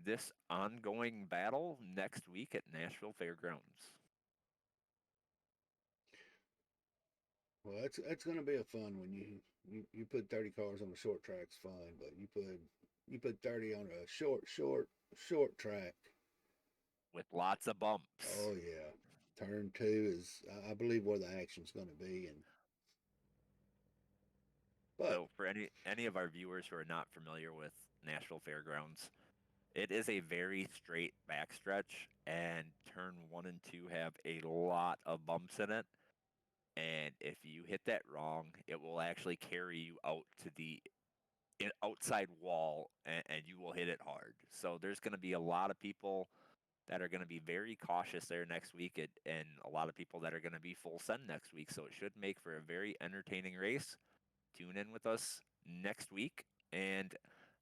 this ongoing battle next week at Nashville Fairgrounds. Well, it's going to be a fun one. You put 30 cars on a short track's fun, but you put 30 on a short track With lots of bumps. Oh yeah, turn 2 is I believe where the action's going to be, but So for any of our viewers who are not familiar with Nashville Fairgrounds, it is a very straight backstretch, and turn 1 and 2 have a lot of bumps in it. And if you hit that wrong, it will actually carry you out to the outside wall, and you will hit it hard. So there's going to be a lot of people that are going to be very cautious there next week, and a lot of people that are going to be full send next week. So it should make for a very entertaining race. Tune in with us next week, and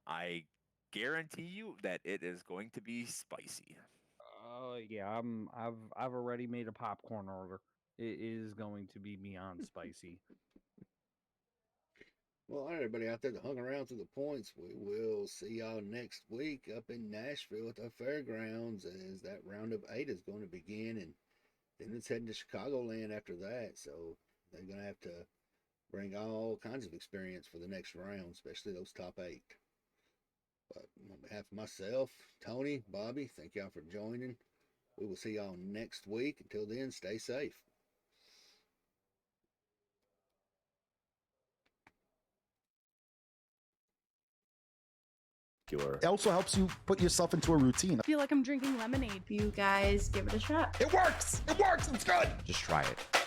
I guarantee you that it is going to be spicy. Yeah, I've already made a popcorn order. It is going to be beyond spicy. Well, all right, everybody out there that hung around through the points, we will see y'all next week up in Nashville at the fairgrounds as that round of 8 is going to begin, and then it's heading to Chicagoland after that. So they're going to have to bring all kinds of experience for the next round, especially those top 8. But on behalf of myself, Tony, Bobby, thank y'all for joining. We will see y'all next week. Until then, stay safe. It also helps you put yourself into a routine. I feel like I'm drinking lemonade. You guys give it a shot. It works! It works! It's good! Just try it.